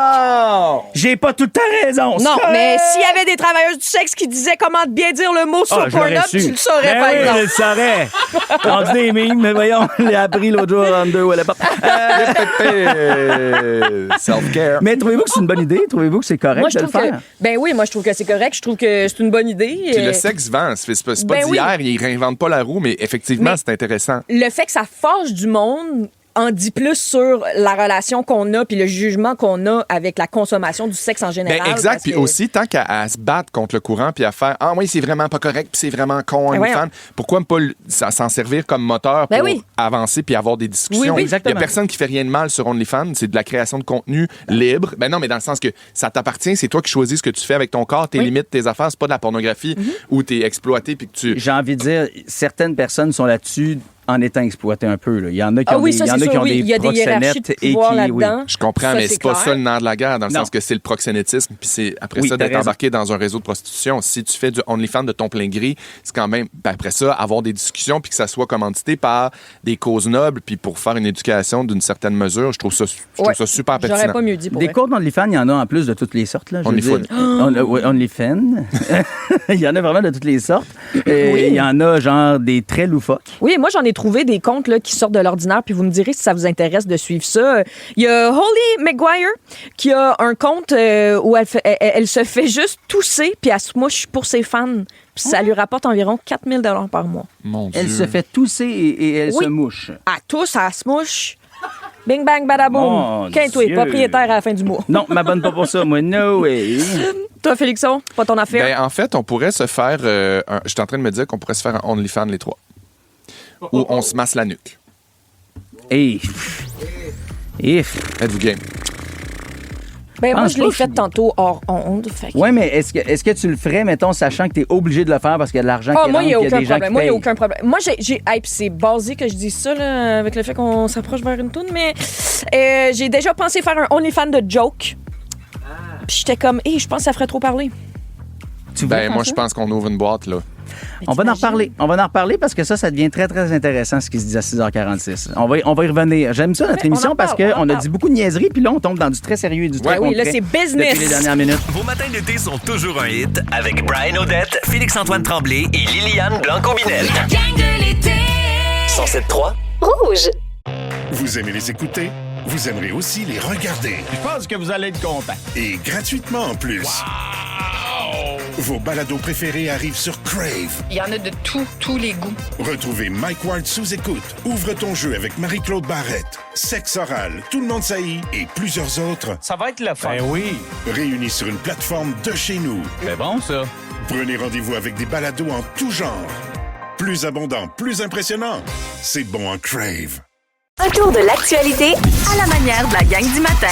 Oh! J'ai pas tout le temps raison. Non, mais s'il y avait des travailleuses du sexe qui disaient comment bien dire le mot sur Pornhub, tu le saurais, par exemple. Je le saurais. On dit des mimes, mais voyons, je l'ai appris l'autre jour en deux ou à la Self-care. Mais trouvez-vous que c'est une bonne idée? Trouvez-vous que c'est correct de le faire? Ben oui, moi, je trouve que c'est correct. Je trouve que c'est une bonne idée. Puis le sexe vend. C'est pas d'hier, ils réinventent pas la roue, mais effectivement, c'est intéressant. Le fait que ça fâche du monde en dit plus sur la relation qu'on a puis le jugement qu'on a avec la consommation du sexe en général. Ben exact. Puis aussi, tant qu'à se battre contre le courant puis à faire « Ah oui, c'est vraiment pas correct puis c'est vraiment con, une fan. » Pourquoi ne pas s'en servir comme moteur pour avancer puis avoir des discussions? Oui, il y a personne qui fait rien de mal sur OnlyFans. C'est de la création de contenu libre. Ben non, mais dans le sens que ça t'appartient. C'est toi qui choisis ce que tu fais avec ton corps, tes limites, tes affaires. C'est pas de la pornographie où t'es exploité puis que tu... J'ai envie de dire, certaines personnes sont là-dessus en étant exploité un peu. Là. Il y en a qui ont des proxénètes et qui... Je comprends, mais c'est pas ça le nerf de la guerre, dans le sens que c'est le proxénétisme, puis c'est après ça d'être embarqué dans un réseau de prostitution. Si tu fais du OnlyFans de ton plein gré, c'est quand même, après ça, avoir des discussions puis que ça soit commandité par des causes nobles puis pour faire une éducation d'une certaine mesure, je trouve ça super pertinent. J'aurais pas mieux dit pour des cours d'OnlyFans, il y en a en plus de toutes les sortes. Là, OnlyFans. Il y en a vraiment de toutes les sortes. Il y en a genre des très loufoques. Oui, moi j'en ai trouvé des comptes là, qui sortent de l'ordinaire, puis vous me direz si ça vous intéresse de suivre ça. Il y a Holly McGuire qui a un compte où elle se fait juste tousser, puis elle se mouche pour ses fans. Puis ça lui rapporte environ 4 000 $ par mois. Mon Dieu. Elle se fait tousser et elle se mouche. Elle tousse, elle se mouche. Bing, bang, badaboum. Quinte-toi, propriétaire à la fin du mois. Non, m'abonne pas pour ça, moi. No way. Toi, Félixon, pas ton affaire? Ben, en fait, on pourrait se faire... je suis en train de me dire qu'on pourrait se faire un OnlyFans les trois. Où on se masse la nuque. Êtes-vous game? Ben, moi, je l'ai fait tantôt hors onde. Oui, mais est-ce que tu le ferais, mettons, sachant que tu es obligé de le faire parce qu'il y a de l'argent qui rentre, moi, il n'y a aucun problème. Moi, il n'y a aucun problème. Moi, c'est basé que je dise ça, là, avec le fait qu'on s'approche vers une toune, mais j'ai déjà pensé faire un OnlyFans de joke. Puis j'étais comme, je pense que ça ferait trop parler. Moi, je pense qu'on ouvre une boîte, là. On va en reparler. On va en reparler parce que ça devient très, très intéressant, ce qui se dit à 6h46. On va y revenir. J'aime ça, notre émission, parce qu'on a dit beaucoup de niaiseries, puis là, on tombe dans du très sérieux et du très concret. Oui, là, c'est business. Depuis les dernières minutes. Vos matins d'été sont toujours un hit avec Brian Odette, Félix-Antoine Tremblay et Liliane Blanco-Binel. La gang de l'été. 107.3 Rouge. Vous aimez les écouter? Vous aimerez aussi les regarder. Je pense que vous allez être content. Et gratuitement en plus. Vos balados préférés arrivent sur Crave. Il y en a de tous les goûts. Retrouvez Mike Ward sous écoute, Ouvre ton jeu avec Marie-Claude Barrette, Sexe oral, Tout le monde saillit et plusieurs autres. Ça va être le fun. Ben oui. Réunis sur une plateforme de chez nous. C'est bon, ça. Prenez rendez-vous avec des balados en tout genre. Plus abondant, plus impressionnant. C'est bon en Crave. Un tour de l'actualité à la manière de la gang du matin.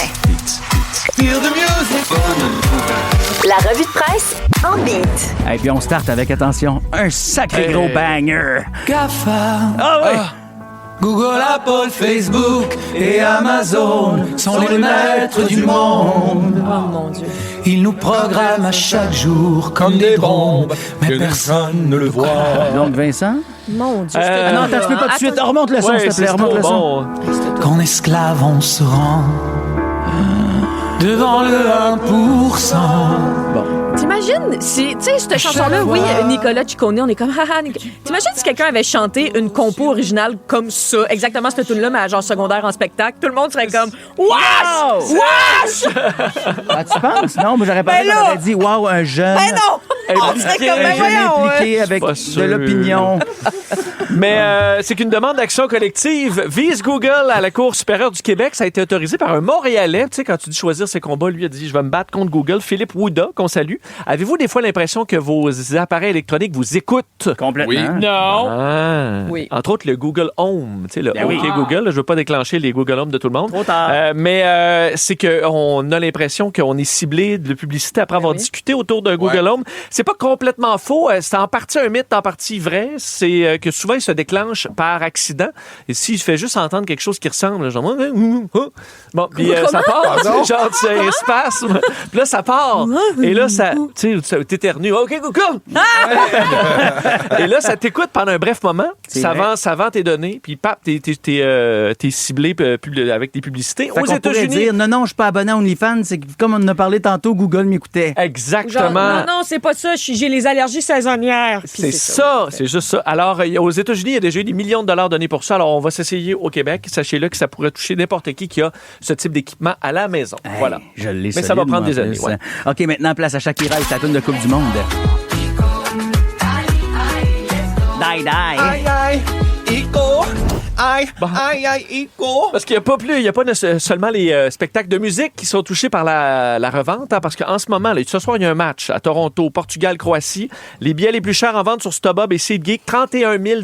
La revue de presse en beat. Et puis on start avec, attention, un sacré gros banger. GAFA. Ah oui! Google, Apple, Facebook et Amazon sont les maîtres du monde. Oh mon Dieu. Ils nous programment à chaque jour comme des bombes, mais personne ne le voit. Donc, Vincent? Mon Dieu. Non, attends, tu peux pas tout de suite. Remonte le son, s'il te plaît. Remonte le son. Qu'en esclave, on se rend devant le 1%. Bon. T'imagines si, tu sais, cette chanson-là, oui, Nicolas Ciccone, on est comme, haha, t'imagines si quelqu'un avait chanté une compo originale comme ça, exactement cette tune-là, mais à genre secondaire en spectacle, tout le monde serait comme, wesh! Wesh! Ah, tu penses? Non, mais j'aurais pas dit, wow, un jeune. Ben non! On serait comme, ben voyons! Impliqué avec de l'opinion. Mais c'est qu'une demande d'action collective vise Google à la Cour supérieure du Québec. Ça a été autorisé par un Montréalais. Tu sais, quand tu dis choisir ses combats, lui a dit, je vais me battre contre Google. Philippe Wouda, qu'on salue. Avez-vous des fois l'impression que vos appareils électroniques vous écoutent? Complètement. Oui. Non. Ah. Oui. Entre autres, le Google Home. Tu sais, le OK Google. Là, je veux pas déclencher les Google Home de tout le monde. Trop tard. Mais c'est qu'on a l'impression qu'on est ciblé de publicité après avoir discuté autour d'un Google Home. C'est pas complètement faux. C'est en partie un mythe, en partie vrai. C'est que souvent, il se déclenche par accident. Et s'il fait juste entendre quelque chose qui ressemble, genre... Bon, puis ça part. Genre, c'est un spasme. Puis là, ça part. Et là, ça... Tu sais, t'éternues. OK, Google! Et là, ça t'écoute pendant un bref moment. Ça vend tes données. Puis, pap, t'es ciblé avec des publicités. Aux États-Unis... dire, non, je suis pas abonné à OnlyFans. C'est comme on en a parlé tantôt, Google m'écoutait. Exactement. Genre, non, c'est pas ça. J'ai les allergies saisonnières. C'est ça. C'est juste ça. Alors, aux États-Unis, il y a déjà eu des millions de dollars donnés pour ça. Alors, on va s'essayer au Québec. Sachez-le que ça pourrait toucher n'importe qui a ce type d'équipement à la maison. Hey, voilà. Je l'ai. Mais ça va prendre des années. Ouais. OK, maintenant, place à Shakira et sa tune de Coupe du Monde. Die, die. Aïe, aïe, Ico. Aïe, aïe, aïe, Ico. Parce qu'il n'y a pas seulement les spectacles de musique qui sont touchés par la revente, hein, parce qu'en ce moment, là, ce soir, il y a un match à Toronto, Portugal, Croatie. Les billets les plus chers en vente sur StubHub et SeatGeek, 31 000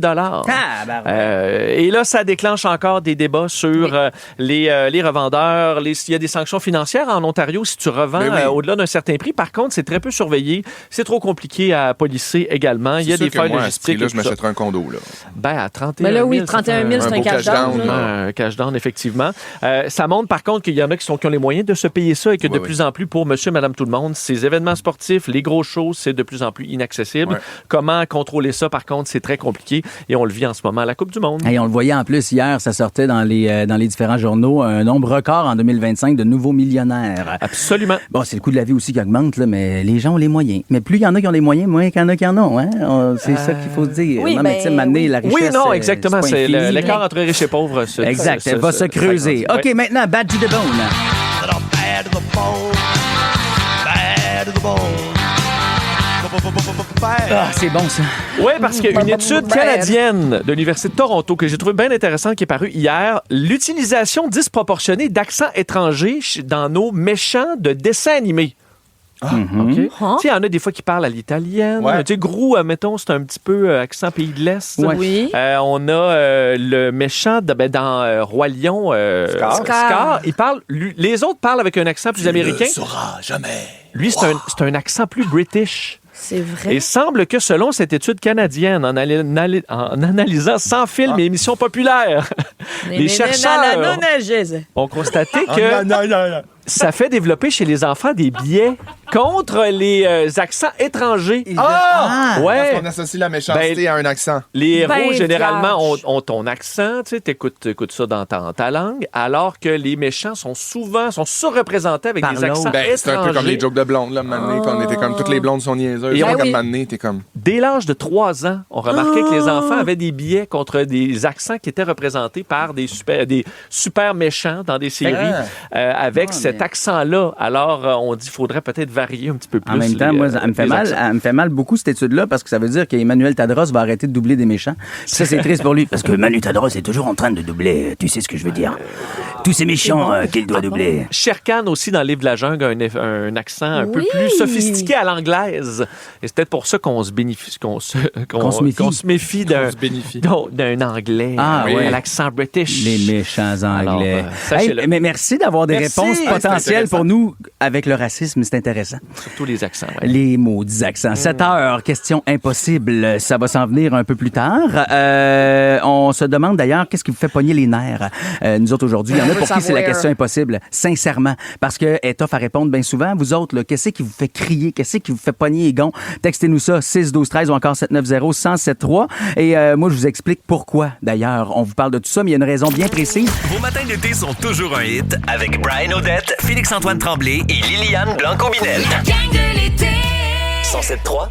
Et là, ça déclenche encore des débats sur les revendeurs. Il y a des sanctions financières en Ontario si tu revends au-delà d'un certain prix. Par contre, c'est très peu surveillé. C'est trop compliqué à policer également. Il y a des failles logistiques. Là, je m'achèterais un condo. Là. Ben, à 31 000. Mais là, oui, 31 000, c'est un cash down. Un cash down, effectivement. Ça montre, par contre, qu'il y en a qui ont les moyens de se payer ça et que de plus en plus, pour monsieur, madame, tout le monde, ces événements sportifs, les gros shows, c'est de plus en plus inaccessible. Ouais. Comment contrôler ça, par contre, c'est très compliqué et on le vit en ce moment à la Coupe du Monde. Et on le voyait en plus hier, ça sortait dans les différents journaux, un nombre record en 2025 de nouveaux millionnaires. Absolument. Bon, c'est le coût de la vie aussi qui augmente, là, mais les gens ont les moyens. Mais plus il y en a qui ont les moyens, moins qu'il y en a qui en ont. Hein? C'est ça qu'il faut dire. Oui, non, mais tu sais, m'amener la richesse. Oui, non, exactement. C'est l'écart entre riches et pauvres. Exact, elle va se creuser. OK, maintenant, Bad to the Bone. Bad to the bone. Bad to the bone. Ah, c'est bon, ça. Oui, parce qu'il y a une étude canadienne de l'Université de Toronto que j'ai trouvée bien intéressante qui est parue hier. L'utilisation disproportionnée d'accents étrangers dans nos méchants de dessins animés. OK. Tu sais, il y en a des fois qui parlent à l'italienne. Ouais. Tu sais, Gros, mettons, c'est un petit peu accent pays de l'Est. Ouais. Oui. On a le méchant dans Roi Lion, Scar. Il parle, les autres parlent avec un accent plus américain. Tu ne sauras jamais. Lui, c'est un accent plus british. C'est vrai. Et semble que selon cette étude canadienne, en analysant 100 films et émissions populaires, les chercheurs ont constaté que ça fait développer chez les enfants des biais contre les accents étrangers. Ouais! Ouais. Parce qu'on associe la méchanceté à un accent. Les héros, Ben, généralement, vache. ont ton accent, tu sais, t'écoutes ça dans ta langue, alors que les méchants sont surreprésentés avec des accents étrangers. C'est un peu comme les jokes de blondes, là, Mané, quand on était comme toutes les blondes sont niaiseuses. Et Comme Mané, t'es comme... Dès l'âge de 3 ans, on remarquait que les enfants avaient des biais contre des accents qui étaient représentés par des super méchants dans des séries avec cet accent-là. Alors, on dit qu'il faudrait peut-être varier un petit peu plus. En même temps, moi, elle me fait mal beaucoup, cette étude-là, parce que ça veut dire qu'Emmanuel Tadros va arrêter de doubler des méchants. Ça, c'est triste pour lui. Parce que Manu Tadros est toujours en train de doubler, tu sais ce que je veux dire. Tous ces méchants qu'il doit doubler. Shere Khan aussi, dans le livre de la jungle, a un accent un peu plus sophistiqué à l'anglaise. Et c'est peut-être pour ça qu'on se méfie d'un anglais à l'accent british. Les méchants anglais. Alors, sachez-le. Mais merci d'avoir des réponses potentielles pour nous avec le racisme, c'est intéressant. Surtout les accents. Ouais. Les maudits accents. 7 heures, question impossible. Ça va s'en venir un peu plus tard. On se demande d'ailleurs qu'est-ce qui vous fait pogner les nerfs. Nous autres aujourd'hui, il y en a pour qui c'est la question impossible. Sincèrement. Parce que est tough à répondre bien souvent. Vous autres, là, qu'est-ce qui vous fait crier? Qu'est-ce qui vous fait pogner les gonds? Textez-nous ça, 6-12-13 ou encore 790-1073. Et moi, je vous explique pourquoi, d'ailleurs. On vous parle de tout ça, mais il y a une raison bien précise. Vos matins d'été sont toujours un hit avec Brian Odette, Félix-Antoine Tremblay et Liliane Blanc-Combinette. La gang de l'été. 107.3.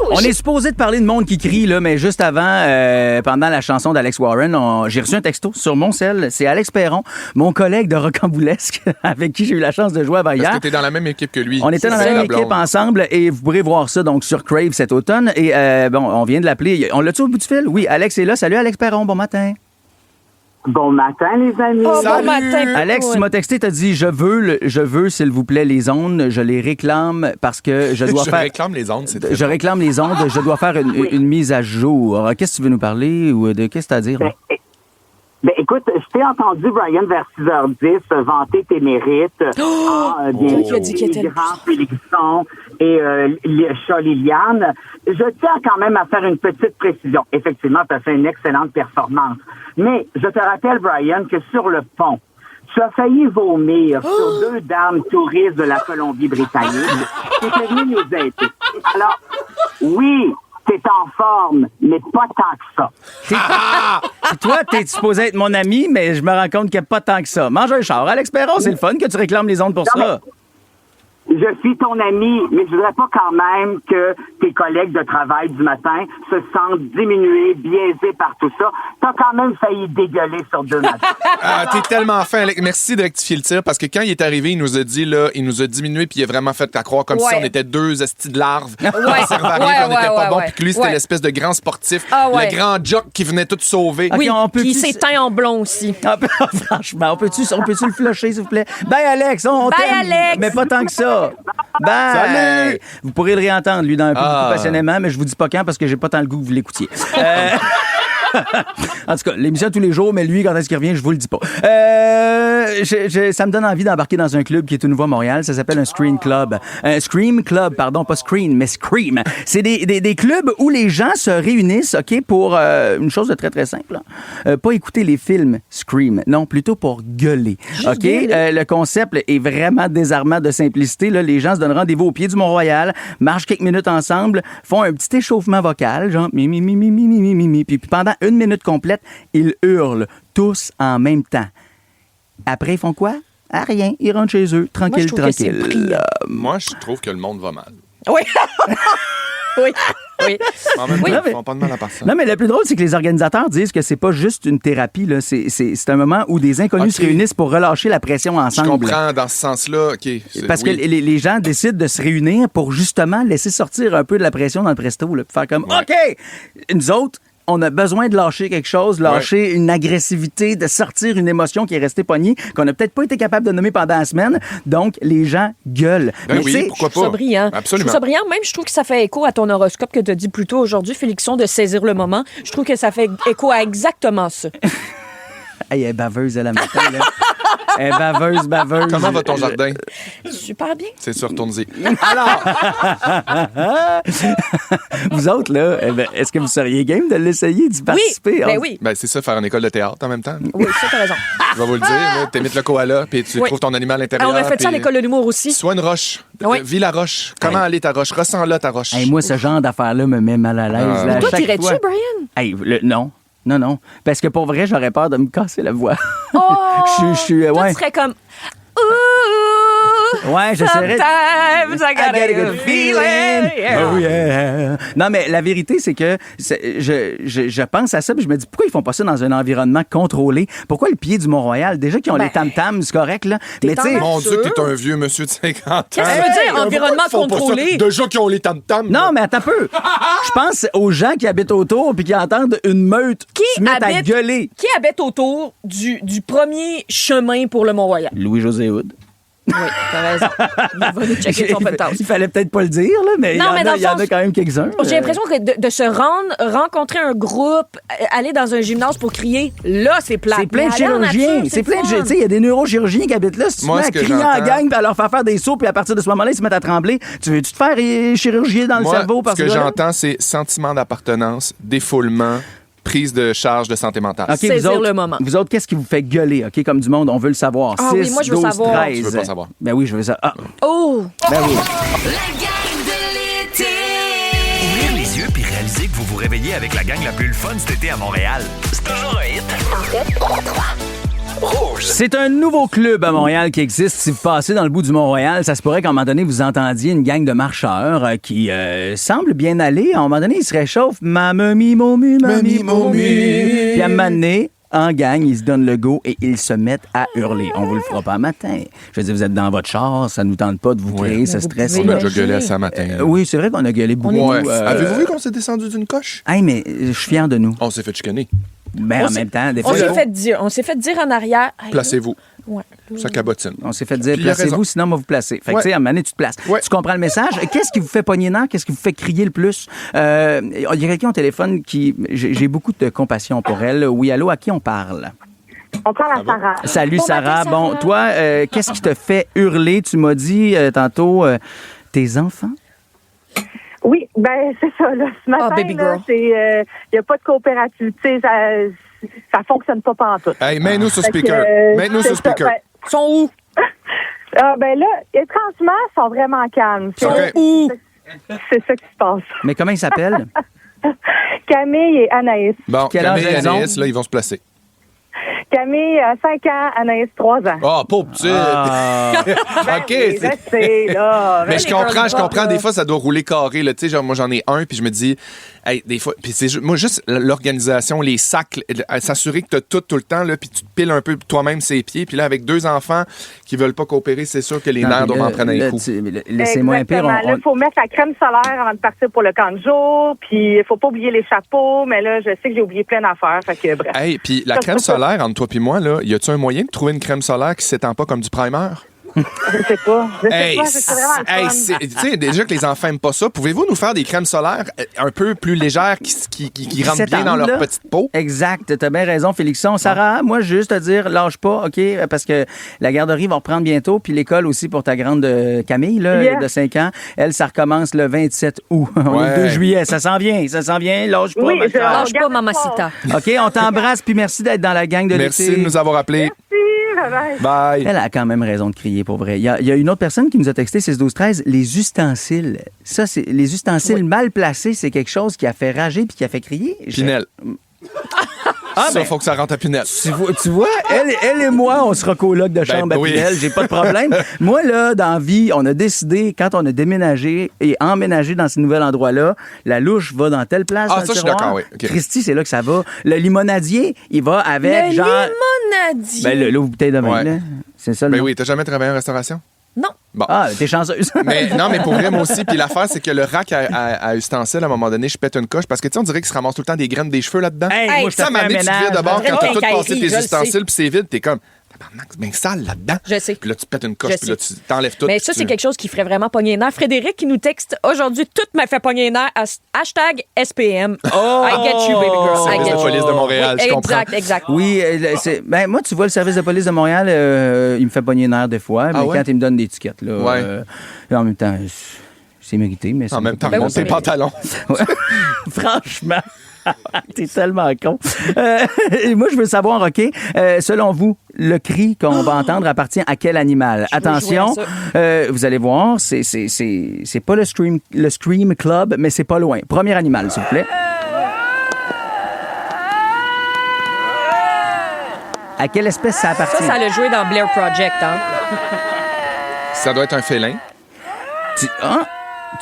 On est supposé de parler de monde qui crie, là, mais juste avant, pendant la chanson d'Alex Warren, j'ai reçu un texto sur mon cell. C'est Alex Perron, mon collègue de Rocamboulesque, avec qui j'ai eu la chance de jouer avant hier. Parce que t'es dans la même équipe que lui. On était dans la même équipe ensemble et vous pourrez voir ça donc sur Crave cet automne. Et bon, on vient de l'appeler. On l'a-tu au bout du fil? Oui, Alex est là. Salut Alex Perron, bon matin. Bon matin, les amis. Oh, bon matin. Alex, tu m'as texté, t'as dit je veux, s'il vous plaît, les ondes. Je les réclame parce que je dois faire. Je réclame les ondes, c'est très Je réclame les ondes. Je dois faire une mise à jour. Qu'est-ce que tu veux nous parler ou de qu'est-ce que t'as à dire? Ben, écoute, je t'ai entendu, Brian, vers 6h10, vanter tes mérites. Il a dit qu'il était grand Félixon et Liliane. Je tiens quand même à faire une petite précision. Effectivement, tu as fait une excellente performance. Mais je te rappelle, Brian, que sur le pont, tu as failli vomir sur 2 dames touristes de la Colombie-Britannique qui étaient venues nous aider. Alors, oui, t'es en forme, mais pas tant que ça. Toi, t'es supposé être mon ami, mais je me rends compte qu'il n'y a pas tant que ça. Mange un char. Alex Perron, c'est le fun que tu réclames les ondes pour ça. Je suis ton ami, mais je voudrais pas quand même que tes collègues de travail du matin se sentent diminués, biaisés par tout ça. T'as quand même failli dégueuler sur 2 matins. T'es tellement fin, Alex. Merci de rectifier le tir, parce que quand il est arrivé, il nous a dit, là, il nous a diminué, puis il a vraiment fait à croire comme si on était 2 estis de larves. On n'était pas bon, puis que lui, c'était l'espèce de grand sportif, le grand jock qui venait tout sauver. Oui, puis il s'est teint en blond aussi. Franchement, on peut-tu le flusher, s'il vous plaît? Bye, Alex! On Bye, t'aime, Alex! mais pas tant que ça. Bye! Salut! Vous pourrez le réentendre, lui, dans un peu plus passionnément, mais je vous dis pas quand parce que j'ai pas tant le goût que vous l'écoutiez. En tout cas, l'émission tous les jours, mais lui, quand est-ce qu'il revient, je vous le dis pas. Ça me donne envie d'embarquer dans un club qui est tout nouveau à Montréal. Ça s'appelle un Screen Club. Un Scream Club, pardon, pas Screen, mais Scream. C'est des clubs où les gens se réunissent, OK, pour une chose de très, très simple. Pas écouter les films Scream, non, plutôt pour gueuler. OK? Le concept est vraiment désarmant de simplicité. Là. Les gens se donnent rendez-vous au pied du Mont-Royal, marchent quelques minutes ensemble, font un petit échauffement vocal, genre mi, puis pendant 1 minute complète, ils hurlent tous en même temps. Après, ils font quoi? Ah, rien. Ils rentrent chez eux, tranquille. Moi, je trouve que le monde va mal. Oui. Oui. oui. En même temps, Oui. ils font pas de mal à personne. Non, mais le plus drôle, c'est que les organisateurs disent que c'est pas juste une thérapie. Là. C'est un moment où des inconnus se réunissent pour relâcher la pression Je ensemble. comprends dans ce sens-là. OK. Parce que les gens décident de se réunir pour justement laisser sortir un peu de la pression dans le presto. Là, puis faire comme, OK, nous autres, on a besoin de lâcher quelque chose, lâcher une agressivité, de sortir une émotion qui est restée pognée, qu'on n'a peut-être pas été capable de nommer pendant la semaine. Donc, les gens gueulent. Ben Mais oui, tu sais, pourquoi Je trouve ça pas? brillant. Absolument. Je trouve ça brillant. Même, je trouve que ça fait écho à ton horoscope que tu as dit plus tôt aujourd'hui, Félixon, de saisir le moment. Je trouve que ça fait écho à exactement ça. hey, elle est baveuse, elle, à matin, là. Elle est baveuse. Comment va ton jardin? Super bien. C'est sûr, retourne-y. Alors, vous autres, là, est-ce que vous seriez game de l'essayer, d'y participer? Oui. Ben, c'est ça, faire une école de théâtre en même temps. Oui, ça, t'as raison. Je vais vous le dire, là, t'imites le koala, puis tu trouves ton animal intérieur. On a fait ça à puis- l'école de l'humour aussi. Soit une roche. Oui. Vis la roche. Comment aller ta roche? Ressens-la ta roche. Hey, moi, ce genre d'affaires-là me met mal à l'aise. Ah. là, Mais toi, à chaque t'irais-tu, fois. Brian? Hey, non. Parce que pour vrai, j'aurais peur de me casser la voix. Oh! je suis Toi, ouais. tu serais comme... Ouh, Ouais, j'essaierais. Sometimes I got a good feeling. Yeah. Oh yeah. Non, mais la vérité, c'est que je pense à ça, puis je me dis, pourquoi ils font pas ça dans un environnement contrôlé? Pourquoi le pied du Mont-Royal? Déjà qu'ils ont les tam-tams, c'est correct, là. Mais tu sais. Mon Dieu, t'es un vieux monsieur de 50 ans. Qu'est-ce que tu veux dire, environnement contrôlé? Déjà qui ont les tam-tams. Non, mais attends un peu. Je pense aux gens qui habitent autour puis qui entendent une meute se mettre à gueuler. Qui habite autour du premier chemin pour le Mont-Royal? Louis-José Hood. Oui, t'as raison. Il va nous checker son podcast. Il fallait peut-être pas le dire, là, mais il y en a quand même quelques-uns. J'ai l'impression que de se rendre, rencontrer un groupe, aller dans un gymnase pour crier, là, c'est plat. C'est plein de chirurgiens. C'est plein de. Tu sais, il y a des neurochirurgiens qui habitent là. Si tu te Moi, mets à ce que crier en j'entends- gang, puis à leur faire des sauts, puis à partir de ce moment-là, ils se mettent à trembler. Tu veux-tu te faire chirurgier dans le Moi, cerveau? ce que j'entends, c'est sentiment d'appartenance, défoulement, prise de charge de santé mentale. OK, vous autres, qu'est-ce qui vous fait gueuler, OK, comme du monde? On veut le savoir. Ah 6, oui, moi, je veux 12, savoir. 13. Tu veux pas savoir. Ben oui, je veux ça. Ah. Oh! Ben oui. Ouvrir les yeux puis réaliser que vous vous réveillez avec la gang la plus le fun cet été à Montréal. C'est toujours un hit. En fait, 3. Rouge. C'est un nouveau club à Montréal qui existe. Si vous passez dans le bout du Mont-Royal, ça se pourrait qu'à un moment donné, vous entendiez une gang de marcheurs qui semble bien aller. À un moment donné, ils se réchauffent. Mamie, momu, mamie, momu. Puis à un moment donné, en gang, ils se donnent le go et ils se mettent à hurler. On vous le fera pas matin. Je veux dire, vous êtes dans votre char, ça nous tente pas de vous créer ce stress. On a déjà gueulé à ça matin. Oui, c'est vrai qu'on a gueulé beaucoup. Ouais. Avez-vous vu qu'on s'est descendu d'une coche? Hey, mais je suis fier de nous. On s'est fait chicaner. Ben, en même temps, des fois... On s'est fait dire en arrière. Hey, Placez-vous. Ouais. Ça cabotine. On s'est fait dire, Puis il a raison. placez-vous, sinon on va vous placer. Fait que, Ouais. tu sais, à un moment donné, tu te places. Ouais. Tu comprends le message? Qu'est-ce qui vous fait pogner nerf? Qu'est-ce qui vous fait crier le plus? Il y a quelqu'un au téléphone qui... J'ai beaucoup de compassion pour elle. Oui, allô, à qui on parle? On parle à Sarah. Salut, Bon Sarah. matin, Bon, Sarah. toi, qu'est-ce qui te fait hurler? Tu m'as dit tantôt tes enfants? Oui, ben c'est ça. Là. Ce matin, baby là, girl. il n'y a pas de coopérativité. Ça fonctionne pas pantoute. Hey, mets-nous sur Fait que, speaker. Mets-nous c'est sur speaker. ça. Ben, Ils sont où? ben là, étrangement, ils sont vraiment calmes. Ils sont où? C'est ça qui se passe. Mais comment ils s'appellent? Camille et Anaïs. Bon, Quel âge Camille et elles ont? Anaïs, là, ils vont se placer. Camille, 5 ans, Anaïs, 3 ans. Oh, pauvre petite! Ah. OK. Oui, c'est- je sais, là. Mais je comprends. là. Des fois, ça doit rouler carré. Là. Tu sais, genre, moi, j'en ai un, puis je me dis, hey, des fois, puis c'est moi, juste l'organisation, les sacs, s'assurer que tu as tout le temps, là, puis tu te piles un peu toi-même ses pieds. Puis là, avec 2 enfants qui veulent pas coopérer, c'est sûr que les Non, nerfs mais doivent en prendre un là, coup. Laissez-moi un pire. Exactement. Là, il faut mettre la crème solaire avant de partir pour le camp de jour. Puis, il faut pas oublier les chapeaux. Mais là, je sais que j'ai oublié plein d'affaires. Fait que, bref. Hey, puis la crème solaire, entre toi et moi, là, y a-tu un moyen de trouver une crème solaire qui s'étend pas comme du primer? Je sais pas. Hey, C'est vraiment le fun. tu sais, déjà que les enfants aiment pas ça, pouvez-vous nous faire des crèmes solaires un peu plus légères qui rentrent bien dans leur petite peau? Exact. T'as bien raison, Félixon. Sarah, moi, juste te dire, lâche pas, OK? Parce que la garderie va reprendre bientôt, puis l'école aussi pour ta grande Camille, là, Yeah. de 5 ans. Elle, ça recommence le 27 août. On est le 2 juillet. Ça s'en vient. Lâche pas, Oui, ma chère. Lâche pas, mamacita. OK, on t'embrasse, puis merci d'être dans la gang de Merci l'été. de nous avoir appelés. Bye-bye. Bye. Elle a quand même raison de crier, pour vrai. Il y a une autre personne qui nous a texté 6-12-13, les ustensiles. Ça, c'est les ustensiles mal placés, c'est quelque chose qui a fait rager puis qui a fait crier. Pinel. Ça, faut que ça rentre à Pinel. Tu vois, elle et moi, on sera coloc de chambre à Pinel. J'ai pas de problème. Moi, là, dans la vie, on a décidé, quand on a déménagé et emménagé dans ce nouvel endroit-là, la louche va dans telle place. Ah, ça, je suis d'accord, oui. Okay. Christy, c'est là que ça va. Le limonadier, il va avec le genre. limonadier. Ben, le bouteille de vin, là. C'est ça, Ben oui, t'as jamais travaillé en restauration? Non. Bon. Ah, t'es chanceuse. Mais pour vrai, moi aussi. Puis l'affaire, c'est que le rack à ustensiles, à un moment donné, je pète une coche parce que, tu sais, on dirait qu'il se ramasse tout le temps des graines des cheveux là-dedans. Hey, moi, je ça m'a amené, tu te vides d'abord quand t'as tout passé tes ustensiles, sais. puis c'est vide, t'es comme, c'est bien sale là-dedans. Je sais. Puis là, tu pètes une coche, puis là, tu t'enlèves tout. Mais ça, c'est quelque chose qui ferait vraiment pogner les nerfs. Frédéric qui nous texte aujourd'hui, tout m'a fait pogner les nerfs. Hashtag SPM. Oh! I get you, baby girl. Service de police de Montréal, oui, je comprends. Exact. Oui, ben, moi, tu vois, le service de police de Montréal, il me fait pogner les nerfs des fois, mais quand il me donne des étiquettes, là, en même temps, c'est mérité. Mais en même temps, remonte tes pantalons. Franchement. T'es tellement con. Moi, je veux savoir, OK, selon vous, le cri qu'on va entendre appartient à quel animal? Attention, vous allez voir, c'est pas le Scream Club, mais c'est pas loin. Premier animal, s'il vous plaît. À quelle espèce ça appartient? Ça l'a joué dans Blair Project, hein? Ça doit être un félin.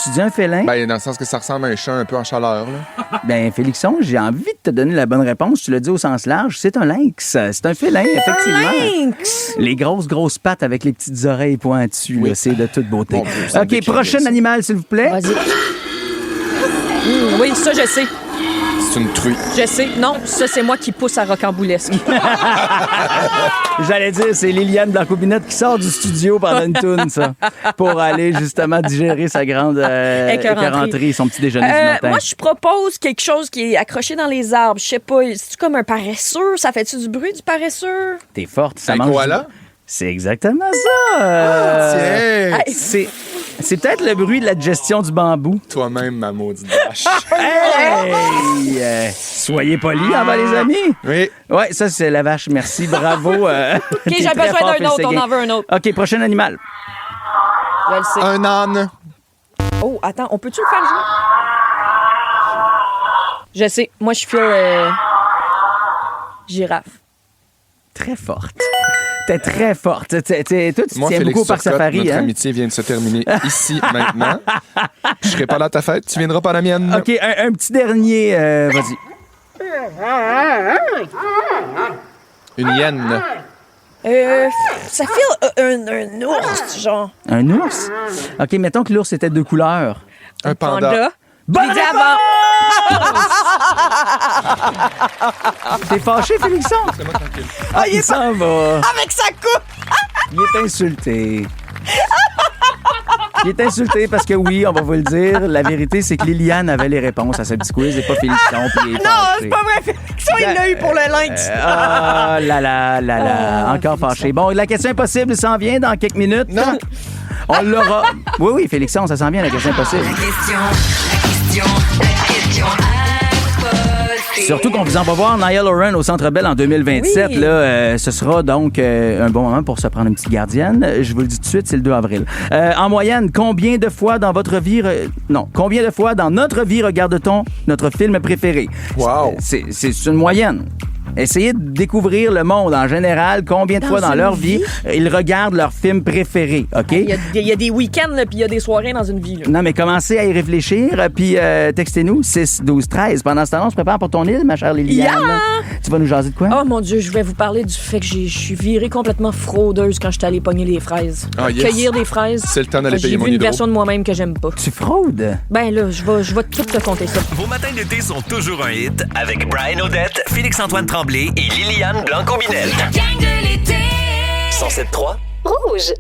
Tu dis un félin? Ben, dans le sens que ça ressemble à un chat un peu en chaleur, là. Ben, Félixon, j'ai envie de te donner la bonne réponse. Tu l'as dit au sens large. C'est un lynx. C'est un félin, effectivement. Un lynx! Les grosses pattes avec les petites oreilles pointues, là, c'est de toute beauté. Bon, OK, prochain animal, s'il vous plaît. Vas-y. Oui, ça, je sais. C'est une truie. Je sais. Non, ça, c'est moi qui pousse à rocamboulesque. J'allais dire, c'est Liliane Blanco-Binette qui sort du studio pendant une toune, ça, pour aller justement digérer sa grande écœuranterie, son petit déjeuner du matin. Moi, je propose quelque chose qui est accroché dans les arbres. Je sais pas, c'est-tu comme un paresseux? Ça fait-tu du bruit, du paresseux? T'es forte, ça un mange. koala? C'est exactement ça. Tiens! C'est peut-être le bruit de la digestion du bambou. Toi-même, ma maudite vache. Hey! Soyez polis envers les amis. Oui. Ouais, ça, c'est la vache. Merci, bravo. OK, j'ai besoin d'un autre. On en veut un autre. OK, prochain animal. Je le sais. Un âne. Oh, attends, on peut-tu le faire jouer? Je sais. Moi, je file girafe. Très forte. T'es très forte. Toi, tu Moi, tiens Félix beaucoup par Turcotte, safari. notre hein? amitié vient de se terminer ici, maintenant. Je serai pas là à ta fête, tu viendras pas à la mienne. OK, un petit dernier. Vas-y. Une hyène. Ça file un ours, genre. Un ours? OK, mettons que l'ours était de couleurs. Un panda. Bonne J'ai dit avant. T'es fâché, Félixon? Ah, il s'en va. Avec sa coupe. Il est insulté. Il est insulté parce que oui, on va vous le dire, la vérité, c'est que Liliane avait les réponses à ce petit quiz et pas Félixon. Puis il est Non, fâché. c'est pas vrai. Félixon, il l'a eu pour le lynx. Ah là. Encore fâché. Bon, la question impossible s'en vient dans quelques minutes. Non. On l'aura. Oui, Félixon, ça s'en vient, la question impossible. La question impossible. Surtout qu'on vous en va voir Niall Horan au Centre Bell en 2027. Oui. Là, ce sera donc un bon moment pour se prendre une petite gardienne. Je vous le dis tout de suite, c'est le 2 avril. En moyenne, combien de fois dans notre vie regarde-t-on notre film préféré? Wow. C'est une moyenne. Essayez de découvrir le monde en général. Combien de fois dans leur vie ils regardent leur film préféré, OK? Il y a des week-ends, là, puis il y a des soirées dans une vie. Là. Non, mais commencez à y réfléchir, puis textez-nous 6 12 13. Pendant ce temps-là, on se prépare pour ton île, ma chère Liliane. Yeah! Tu vas nous jaser de quoi? Oh mon Dieu, je vais vous parler du fait que je suis virée complètement fraudeuse quand je suis allée pogner les fraises. Ah, yes. Cueillir des fraises. C'est le temps d'aller payer J'ai mon vu une hydro. version de moi-même que j'aime pas. Tu fraudes? Ben là, je vais tout te compter ça. Vos matins d'été sont toujours un hit avec Brian Odette, Félix-Antoine Tremblay et Liliane Blanco-Binette. Gang de l'été. 107.3 Rouge.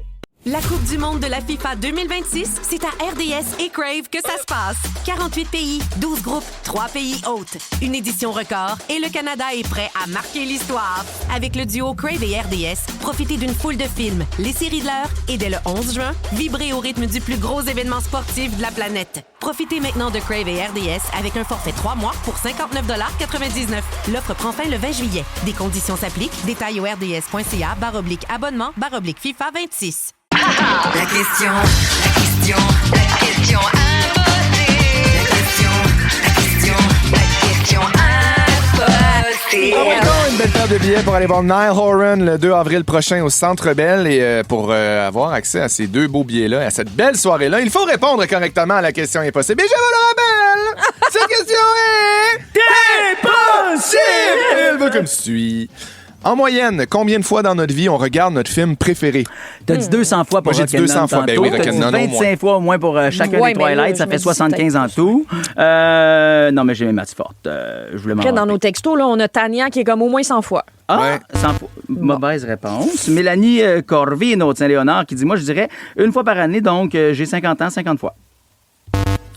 La Coupe du monde de la FIFA 2026, c'est à RDS et Crave que ça se passe. 48 pays, 12 groupes, 3 pays hôtes. Une édition record et le Canada est prêt à marquer l'histoire. Avec le duo Crave et RDS, profitez d'une foule de films, les séries de l'heure et dès le 11 juin, vibrez au rythme du plus gros événement sportif de la planète. Profitez maintenant de Crave et RDS avec un forfait 3 mois pour 59,99 $. L'offre prend fin le 20 juillet. Des conditions s'appliquent. Détails au rds.ca/abonnement FIFA 26. La question imposée. La question imposée. paire de billets pour aller voir Niall Horan le 2 avril prochain au Centre Bell. Et pour avoir accès à ces 2 beaux billets-là, à cette belle soirée-là, il faut répondre correctement à la question impossible. Et je vous le rappelle, cette question est... impossible! Comme suit. En moyenne, combien de fois dans notre vie on regarde notre film préféré? T'as dit 200 fois pour Moi, j'ai dit 200 fois. Ben oui, T'as dit 25 fois au moins pour chacun des Twilight. Ça fait 75 en tout. Non, mais j'ai mes maths fortes. Je voulais m'en Après, dans rappeler. nos textos, là, on a Tania qui est comme au moins 100 fois. Ah, 100 fois. Mauvaise réponse. Mélanie Corvino de Saint-Léonard qui dit, moi, je dirais une fois par année, donc j'ai 50 ans, 50 fois.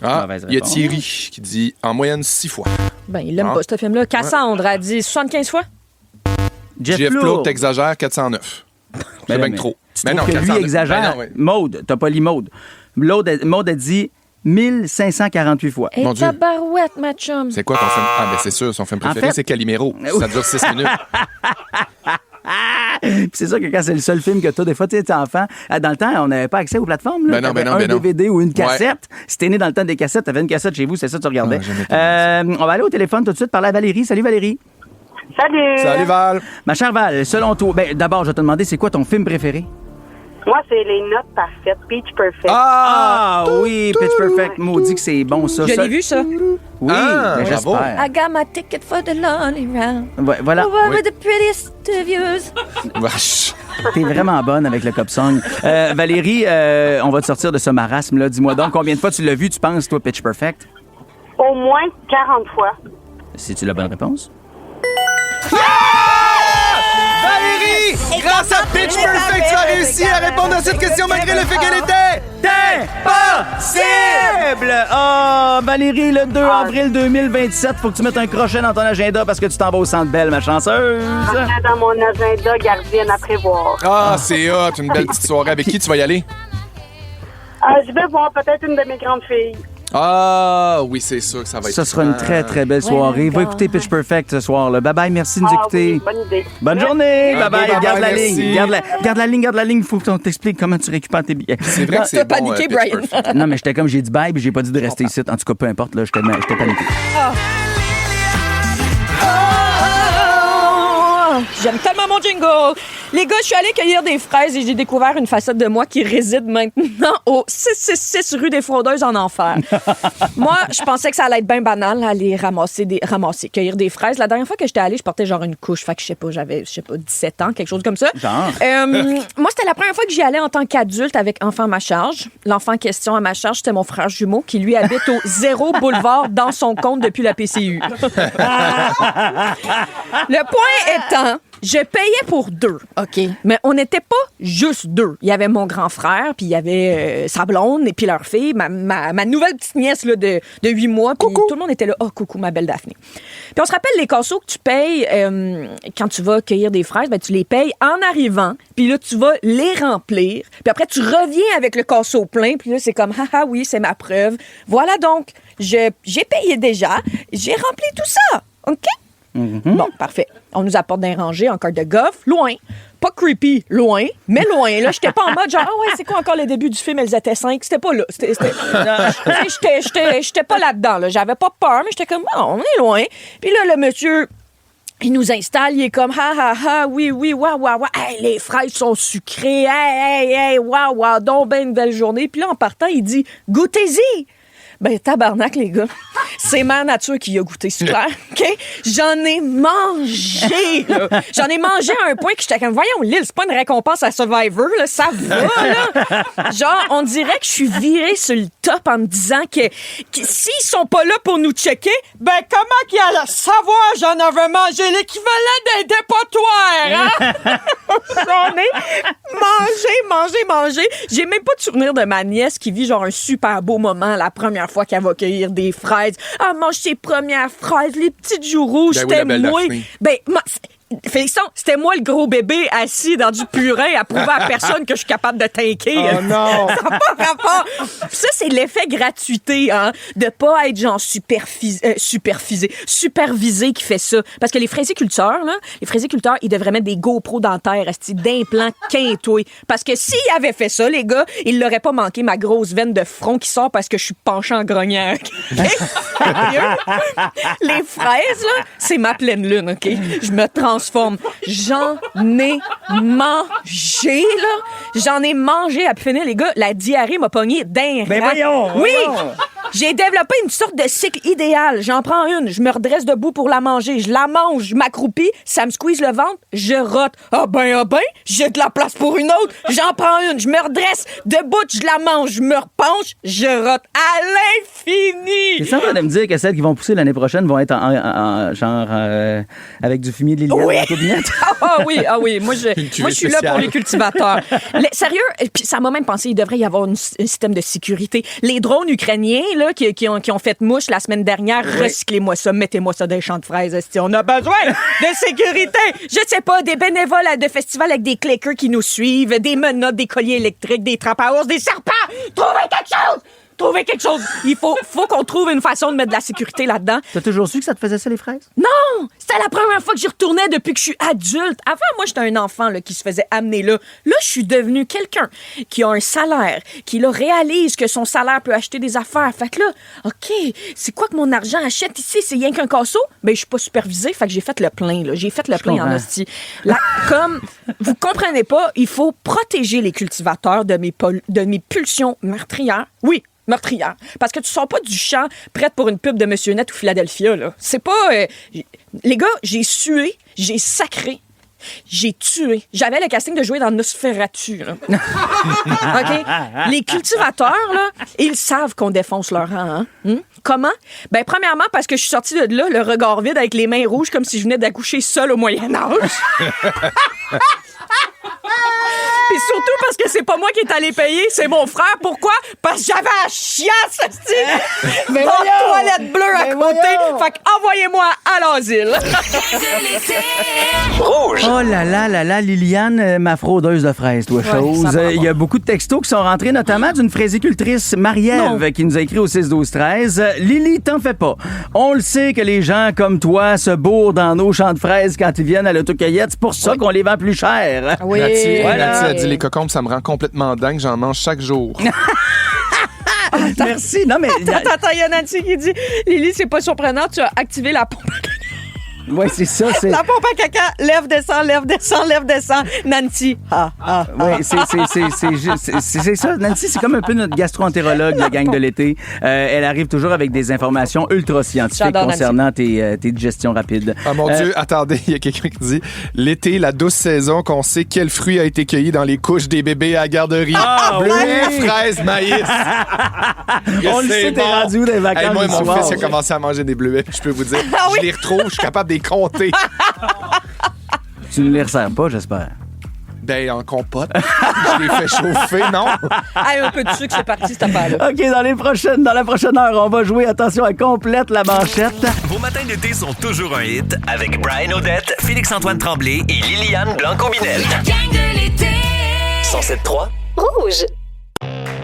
Ah, il y a Thierry qui dit en moyenne 6 fois. Ben, il l'aime pas, ce film-là. Cassandre a dit 75 fois. Jeff Lowe, t'exagères, 409. C'est bien trop. Mais non, que lui exagère. Maude, t'as pas lu Maude. Maude a dit 1548 fois. Et tabarouette, ma chum. C'est quoi ton film? Ah, ben c'est sûr, son film préféré, c'est Calimero. Ça dure 6 minutes. Puis c'est sûr que quand c'est le seul film que t'as, des fois, tu es enfant, dans le temps, on n'avait pas accès aux plateformes. Là. Un DVD ou une cassette. Si t'es né dans le temps des cassettes, t'avais une cassette chez vous, c'est ça que tu regardais. On va aller au téléphone tout de suite parler à Valérie. Salut Valérie. Salut! Salut Val! Ma chère Val, selon toi, d'abord, je vais te demander, c'est quoi ton film préféré? Moi, c'est Les Notes Parfaites, Pitch Perfect. Ah oui, Pitch Perfect. Maudit que c'est bon, ça. Je l'ai vu, ça. Oui, j'espère. I got my ticket for the lonely round. Voilà. Over with the prettiest of views. Vache. T'es vraiment bonne avec le cop song. Valérie, on va te sortir de ce marasme-là. Dis-moi donc, combien de fois tu l'as vu, tu penses, toi, Pitch Perfect? Au moins 40 fois. C'est-tu la bonne réponse? Valérie, grâce à Pitch Perfect, tu as réussi à répondre à cette question malgré le fait qu'elle était impossible! Oh, Valérie, le 2 avril 2027, faut que tu mettes un crochet dans ton agenda parce que tu t'en vas au Centre Bell, ma chanceuse. Dans mon agenda, gardienne à prévoir. Ah, c'est hot, une belle petite soirée. Avec qui tu vas y aller? Je vais voir peut-être une de mes grandes filles. Ah, oui, c'est sûr que ça va être... Ça sera une très, très belle soirée. Va écouter Pitch Perfect ce soir. Bye-bye, merci de nous écouter. Oui, bonne idée. Bonne journée. Bye-bye. Garde la merci. ligne. Garde la ligne. Faut qu'on t'explique comment tu récupères tes billets. C'est vrai que c'est bon, paniqué, Pitch Brian. Perfect. Non, mais j'étais comme j'ai dit bye, puis j'ai pas dit de rester ici. En tout cas, peu importe, là, j'étais paniqué. J'aime tellement mon jingle. Les gars, je suis allée cueillir des fraises et j'ai découvert une facette de moi qui réside maintenant au 666 rue des Fraudeuses en Enfer. Moi, je pensais que ça allait être bien banal, aller cueillir des fraises. La dernière fois que j'étais allée, je portais genre une couche. Fait que j'avais 17 ans, quelque chose comme ça. Moi, c'était la première fois que j'y allais en tant qu'adulte avec enfant à ma charge. L'enfant en question à ma charge, c'était mon frère jumeau qui, lui, habite au 0 boulevard dans son compte depuis la PCU. Le point étant, je payais pour 2, OK? Mais on n'était pas juste 2. Il y avait mon grand frère, puis il y avait sa blonde, et puis leur fille, ma nouvelle petite nièce là, de 8 mois, puis tout le monde était là. Oh, coucou, ma belle Daphné. Puis on se rappelle les casseaux que tu payes quand tu vas cueillir des fraises, ben, tu les payes en arrivant, puis là, tu vas les remplir, puis après, tu reviens avec le casseau plein, puis là, c'est comme, haha, oui, c'est ma preuve. Voilà donc, j'ai payé déjà, j'ai rempli tout ça, OK? Bon, parfait. On nous apporte d'un rangé en carte de golf, loin. Pas creepy, loin, mais loin. Là, j'étais pas en mode genre, ah ouais, c'est quoi encore le début du film? Elles étaient 5. C'était pas là. J'étais pas là-dedans. Là. J'avais pas peur, mais j'étais comme, bon, on est loin. Puis là, le monsieur, il nous installe, il est comme, oui, waouh, hey, les fraises sont sucrées, hey, waouh, donc ben une belle journée. Puis là, en partant, il dit, goûtez-y. Ben, tabarnak, les gars. C'est ma nature qui a goûté, c'est clair, OK? J'en ai mangé, là. J'en ai mangé à un point que j'étais comme, voyons, Lille, c'est pas une récompense à Survivor, là. Ça va, là. Genre, on dirait que je suis virée sur le top en me disant que s'ils sont pas là pour nous checker, ben, comment qu'ils allaient savoir j'en avais mangé l'équivalent d'un dépotoir, hein? J'en ai mangé. J'ai même pas de souvenir de ma nièce qui vit genre un super beau moment la première fois qu'elle va cueillir des fraises. Elle mange ses premières fraises, les petites joues rouges, c'était moi. Félixon, c'était moi le gros bébé assis dans du purin à prouver à personne que je suis capable de tanker. Oh non! Ça n'a pas rapport. Ça, c'est l'effet gratuité, hein, de pas être genre supervisé qui fait ça. Parce que les fraisiculteurs, ils devraient mettre des GoPro dans la terre, d'implants quintoués. Parce que s'ils avaient fait ça, les gars, ils l'auraient pas manqué ma grosse veine de front qui sort parce que je suis penchée en grognant. Les fraises, là, c'est ma pleine lune, OK? Je me tranche transforme. J'en ai mangé, là. J'en ai mangé à pu finir, les gars. La diarrhée m'a pogné d'un Ben rat. voyons! Oui! Voyons. J'ai développé une sorte de cycle idéal. J'en prends une, je me redresse debout pour la manger. Je la mange, je m'accroupis, ça me squeeze le ventre, je rote. Ah ben, j'ai de la place pour une autre. J'en prends une, je me redresse debout, je la mange, je me repenche, je rote à l'infini. T'es ça en train de me dire que celles qui vont pousser l'année prochaine vont être avec du fumier de Liliane Oui. dans la cobinette? Ah oui. Moi, je suis là pour les cultivateurs. Sérieux, puis ça m'a même pensé, il devrait y avoir un système de sécurité. Les drones ukrainiens là, qui ont fait mouche la semaine dernière, recyclez-moi ça, mettez-moi ça dans les champs de fraises. On a besoin de sécurité. Je sais pas, des bénévoles de festivals avec des clickers qui nous suivent, des menottes, des colliers électriques, des trappes à ours, des serpents. Trouvez quelque chose. Il faut qu'on trouve une façon de mettre de la sécurité là-dedans. T'as toujours su que ça te faisait ça, les fraises? Non! C'était la première fois que j'y retournais depuis que je suis adulte. Avant, moi, j'étais un enfant là, qui se faisait amener là. Là, je suis devenue quelqu'un qui a un salaire, qui là, réalise que son salaire peut acheter des affaires. Fait que là, OK, c'est quoi que mon argent achète ici? C'est rien qu'un casseau? Ben, je suis pas supervisée. Fait que j'ai fait le plein, là. J'ai fait le plein en hostie. Là, comme vous comprenez pas, il faut protéger les cultivateurs de mes pulsions meurtrières. Oui. Meurtrière. Parce que tu sors pas du champ prête pour une pub de Monsieur Net ou Philadelphia, là. C'est pas... Les gars, j'ai sué, j'ai sacré, j'ai tué. J'avais le casting de jouer dans Nosferatu, là. OK? Les cultivateurs, là, ils savent qu'on défonce leur rang, hein? Comment? Ben, premièrement, parce que je suis sortie de là, le regard vide, avec les mains rouges, comme si je venais d'accoucher seule au Moyen-Âge. Puis surtout parce que c'est pas moi qui est allé payer, c'est mon frère. Pourquoi? Parce que j'avais la chiasse, dans la toilette bleue à côté. Fait qu'envoyez-moi à l'asile. Rouge. Oh là, Liliane, ma fraudeuse de fraises, toi, chose. Il y a beaucoup de textos qui sont rentrés, notamment d'une fraisicultrice, Marie-Ève, qui nous a écrit au 6-12-13. Lily, t'en fais pas. On le sait que les gens comme toi se bourrent dans nos champs de fraises quand ils viennent à l'autocueillette. C'est pour ça qu'on les vend plus cher. Oui. Nathalie a dit les cocombes, ça me rend complètement dingue. J'en mange chaque jour. Merci. Non, mais... Attends, il y a Nancy qui dit « Lily, c'est pas surprenant, tu as activé la pompe à caca. » Oui, c'est ça. La pompe à caca, lève, descend. Nancy, Oui, c'est ça. Nancy, c'est comme un peu notre gastro-entérologue, la gang de l'été. Elle arrive toujours avec des informations ultra scientifiques concernant tes digestions rapides. Ah mon Dieu, attendez, il y a quelqu'un qui dit « L'été, la douce saison qu'on sait quel fruit a été cueilli dans les couches des bébés à la garderie. Bleuets, fraises, maïs. » On le sait, t'es rendu où des vacances? Hey, moi, mon fils a commencé à manger des bleuets, puis je peux vous dire, je les retrouve, je suis capable de les compter. Tu ne les resserres pas, j'espère. Ben, en compote. Je les fais chauffer, non? Hey, un peu de sucre, c'est parti, cette affaire-là. OK, dans la prochaine heure, on va jouer, attention, à Complète la manchette. Vos matins d'été sont toujours un hit avec Brian Odette, Félix-Antoine Tremblay et Liliane Blanc-Combinel. La gang de l'été. 107.3 Rouge.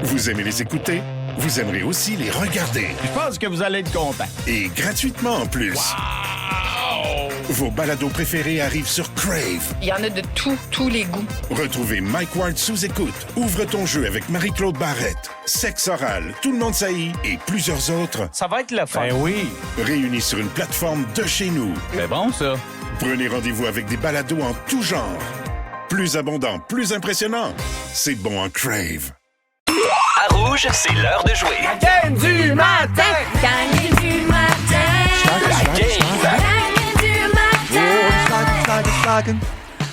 Vous aimez les écouter? Vous aimerez aussi les regarder. Je pense que vous allez être content. Et gratuitement en plus. Wow! Vos balados préférés arrivent sur Crave. Il y en a de tous les goûts. Retrouvez Mike Ward sous écoute. Ouvre ton jeu avec Marie-Claude Barrette. Sexe oral, Tout le monde saillit et plusieurs autres. Ça va être le fun. Ben oui. Réunis sur une plateforme de chez nous. C'est bon, ça. Prenez rendez-vous avec des balados en tout genre. Plus abondant, plus impressionnant. C'est bon en Crave. À Rouge, c'est l'heure de jouer. La game du matin. Gang du matin. La game.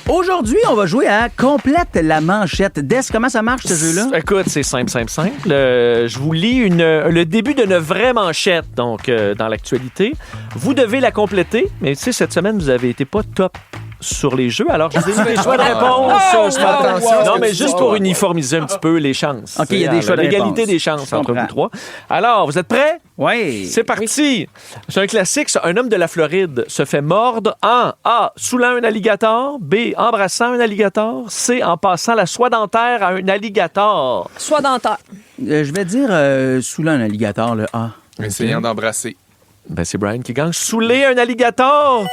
Aujourd'hui, on va jouer à Complète la manchette. Des, comment ça marche, ce jeu-là? Écoute, c'est simple. Je vous lis le début d'une vraie manchette, donc, dans l'actualité. Vous devez la compléter, mais tu sais, cette semaine, vous avez été pas top sur les jeux. Alors, je vous ai mis des choix de réponse. Non, mais juste pour uniformiser un petit peu les chances. OK, il y a des choix de réponse. L'égalité des chances entre vous trois. Alors, vous êtes prêts? Oui. C'est parti. C'est un classique. Un homme de la Floride se fait mordre en A, saoulant un alligator, B, embrassant un alligator, C, en passant la soie dentaire à un alligator. Soie dentaire. Je vais dire saoulant un alligator, le A. Essayant d'embrasser. Ben, c'est Brian qui gagne. Saouler un alligator!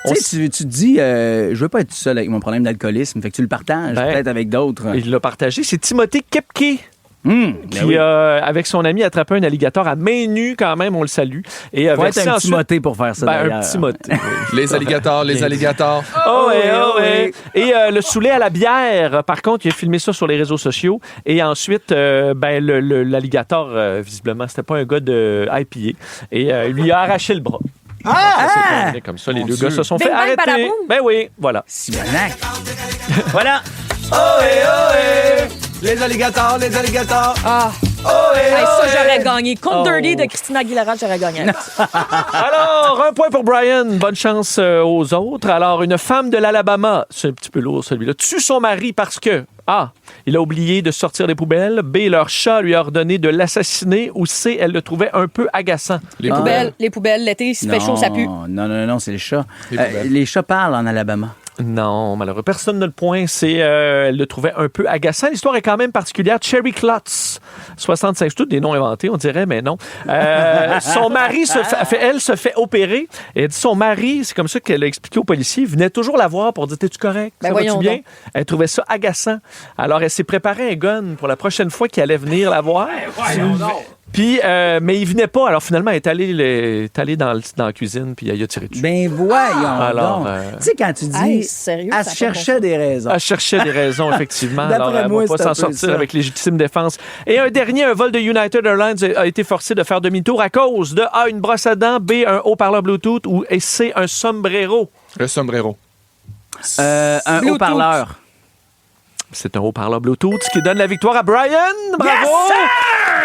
Tu sais, tu te dis, je veux pas être seul avec mon problème d'alcoolisme, fait que tu le partages peut-être avec d'autres. Il l'a partagé. C'est Timothée Kepke. Puis, avec son ami, attrapé un alligator à main nue, quand même, on le salue. Et faut être un petit moté pour faire ça, un petit moté. Les alligators. Oh ouais. Et le saoulet à la bière, par contre, il a filmé ça sur les réseaux sociaux. Et ensuite, l'alligator, visiblement, c'était pas un gars de IPA. Et il lui a arraché le bras. C'est comme ça, les deux gars se sont fait arrêter. Ben oui, voilà. Simonac. Voilà. Les alligators. Ah. Ça, j'aurais gagné. Contre Dirty de Christina Aguilera, j'aurais gagné. Alors, un point pour Brian. Bonne chance aux autres. Alors, une femme de l'Alabama, c'est un petit peu lourd celui-là, tue son mari parce que A, il a oublié de sortir des poubelles. B, leur chat lui a ordonné de l'assassiner. Ou C, elle le trouvait un peu agaçant. Les poubelles, l'été, s'il fait chaud, ça pue. Non, c'est les chats. Les chats parlent en Alabama. Non, malheureusement, personne ne le point. Elle le trouvait un peu agaçant. L'histoire est quand même particulière. Cherry Klotz, 65, c'est tous des noms inventés, on dirait, mais non. Son mari se fait opérer. Et elle dit son mari, c'est comme ça qu'elle a expliqué aux policiers, venait toujours la voir pour dire t'es-tu correct? Ça va-tu bien? Elle trouvait ça agaçant. Alors, elle s'est préparée un gun pour la prochaine fois qu'elle allait venir la voir. Puis, mais il venait pas. Alors, finalement, elle est allée dans la cuisine, puis elle a tiré dessus. Ben voyons. Alors, tu sais, quand tu dis, sérieux, elle cherchait des raisons. Elle cherchait des raisons, effectivement. Alors, elle moi, ne va pas s'en sortir avec légitime défense. Et un dernier, un vol de United Airlines a été forcé de faire demi-tour à cause de A, une brosse à dents, B, un haut-parleur Bluetooth et C, un sombrero. Le sombrero. Un haut-parleur. C'est un haut-parleur Bluetooth, ce qui donne la victoire à Brian. Bravo!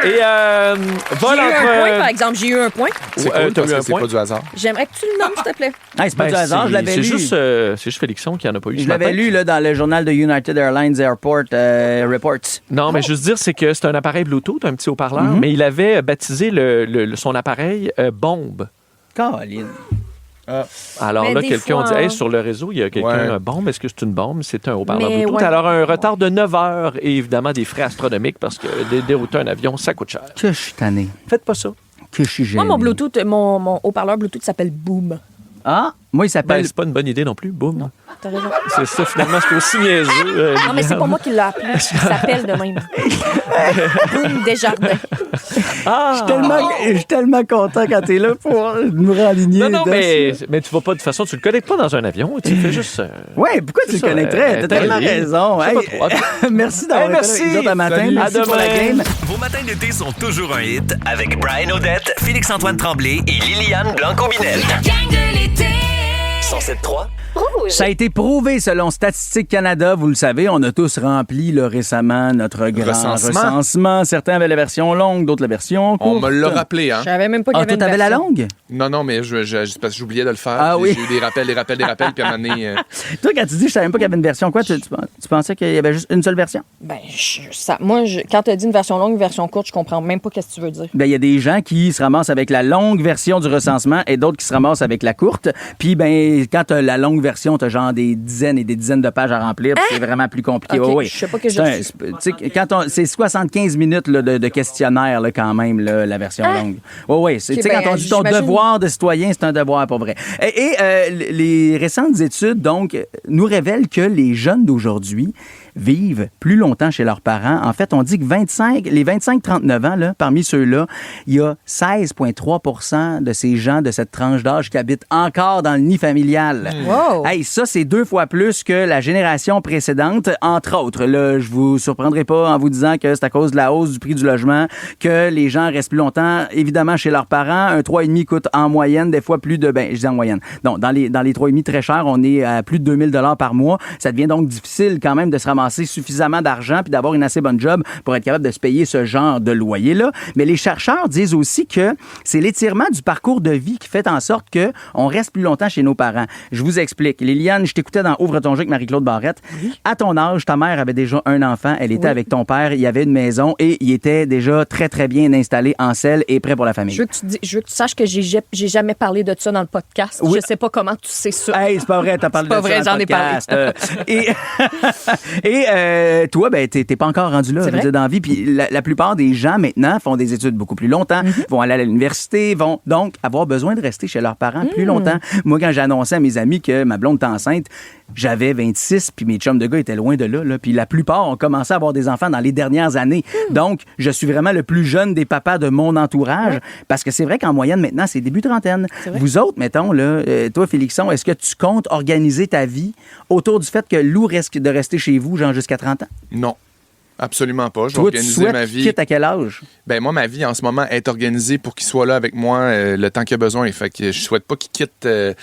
Yes, et vol j'ai eu un point, par exemple. J'ai eu un point. C'est cool, parce que c'est pas du hasard. J'aimerais que tu le nommes, s'il te plaît. C'est pas du hasard, je l'avais lu. C'est juste Félixon qui en a pas eu. Je l'avais lu là, dans le journal de United Airlines Airport Reports. Non, mais juste dire, c'est que c'est un appareil Bluetooth, un petit haut-parleur, mais il avait baptisé son appareil Bombe. Caroline. Alors mais là, quelqu'un dit, sur le réseau, il y a quelqu'un, bombe, est-ce que c'est une bombe? C'est un haut-parleur Bluetooth. Ouais. Alors, un retard de 9 heures et évidemment des frais astronomiques parce que dérouter un avion, ça coûte cher. Que je suis tanné. Faites pas ça. Que je suis gêné. Moi, mon Bluetooth, mon haut-parleur Bluetooth s'appelle Boom. Ah, moi, il s'appelle... c'est pas une bonne idée non plus, Boom. Non, t'as raison. C'est ça, finalement, c'est aussi niaiseux. Non, mais c'est pas moi qui l'ai appelé. Il s'appelle de même. Boom Desjardins. Je suis tellement content quand t'es là pour nous renligner. Non, mais tu vas pas, de toute façon, tu le connectes pas dans un avion. Tu fais juste... Ouais, pourquoi tu le connecterais? T'as tellement raison. Merci d'avoir été là avec matin. Merci pour la game. Vos matins d'été sont toujours un hit avec Brian Odette, Félix-Antoine Tremblay et Liliane Blanc-Combinel. La gang de l'été. 107.3. Ça a été prouvé selon Statistique Canada. Vous le savez, on a tous rempli récemment notre grand recensement. Certains avaient la version longue, d'autres la version courte. On me l'a rappelé, hein? Je savais même pas qu'il y avait une toi, t'avais la longue? Non, mais c'est parce que j'oubliais de le faire. Ah oui? J'ai eu des rappels, puis à un moment donné... Toi, quand tu dis je savais même pas qu'il y avait une version, quoi, tu pensais qu'il y avait juste une seule version? Ben, quand tu as dit une version longue, une version courte, je comprends même pas ce que tu veux dire. Ben, il y a des gens qui se ramassent avec la longue version du recensement et d'autres qui se ramassent avec la courte. Puis, ben, quand tu as la longue version, tu as genre des dizaines et des dizaines de pages à remplir. Puis c'est vraiment plus compliqué. Okay, oui. Je sais pas que c'est 75 minutes là, de questionnaire là, quand même, là, la version longue. Oui. Quand on dit ton devoir de citoyen, c'est un devoir, pas vrai. Et les récentes études, donc, nous révèlent que les jeunes d'aujourd'hui vivent plus longtemps chez leurs parents. En fait, on dit que les 25-39 ans, là, parmi ceux-là, il y a 16,3 % de ces gens de cette tranche d'âge qui habitent encore dans le nid familial. Wow. Hey, ça, c'est 2 fois plus que la génération précédente, entre autres. Là, je vous surprendrai pas en vous disant que c'est à cause de la hausse du prix du logement que les gens restent plus longtemps, évidemment, chez leurs parents. Un 3,5 coûte en moyenne, des fois plus de... je dis en moyenne. Non, dans les 3,5 très chers, on est à plus de 2000 $ par mois. Ça devient donc difficile quand même de se ramasser suffisamment d'argent puis d'avoir une assez bonne job pour être capable de se payer ce genre de loyer-là. Mais les chercheurs disent aussi que c'est l'étirement du parcours de vie qui fait en sorte qu'on reste plus longtemps chez nos parents. Je vous explique. Liliane, je t'écoutais dans Ouvre ton jeu avec Marie-Claude Barrette. Oui. À ton âge, ta mère avait déjà un enfant. Elle était avec ton père. Il y avait une maison et il était déjà très, très bien installé en selle et prêt pour la famille. Je veux que tu saches que j'ai jamais parlé de ça dans le podcast. Oui. Je sais pas comment tu sais ça. Hey, c'est pas vrai. T'as parlé de ça dans le podcast. Et Et toi, ben, t'es pas encore rendu là, je veux dire, dans la vie. Puis la plupart des gens, maintenant, font des études beaucoup plus longtemps, vont aller à l'université, vont donc avoir besoin de rester chez leurs parents plus longtemps. Moi, quand j'ai annoncé à mes amis que ma blonde était enceinte, j'avais 26, puis mes chums de gars étaient loin de là. Puis la plupart ont commencé à avoir des enfants dans les dernières années. Donc, je suis vraiment le plus jeune des papas de mon entourage, parce que c'est vrai qu'en moyenne, maintenant, c'est début trentaine. Vous autres, mettons, là, toi, Félixon, est-ce que tu comptes organiser ta vie autour du fait que Lou risque de rester chez vous, genre, jusqu'à 30 ans? Non. Absolument pas. Je vais toi, organiser ma vie. Quitte à quel âge? Ben moi, ma vie en ce moment est organisée pour qu'il soit là avec moi le temps qu'il a besoin. Fait que je souhaite pas qu'il quitte. Je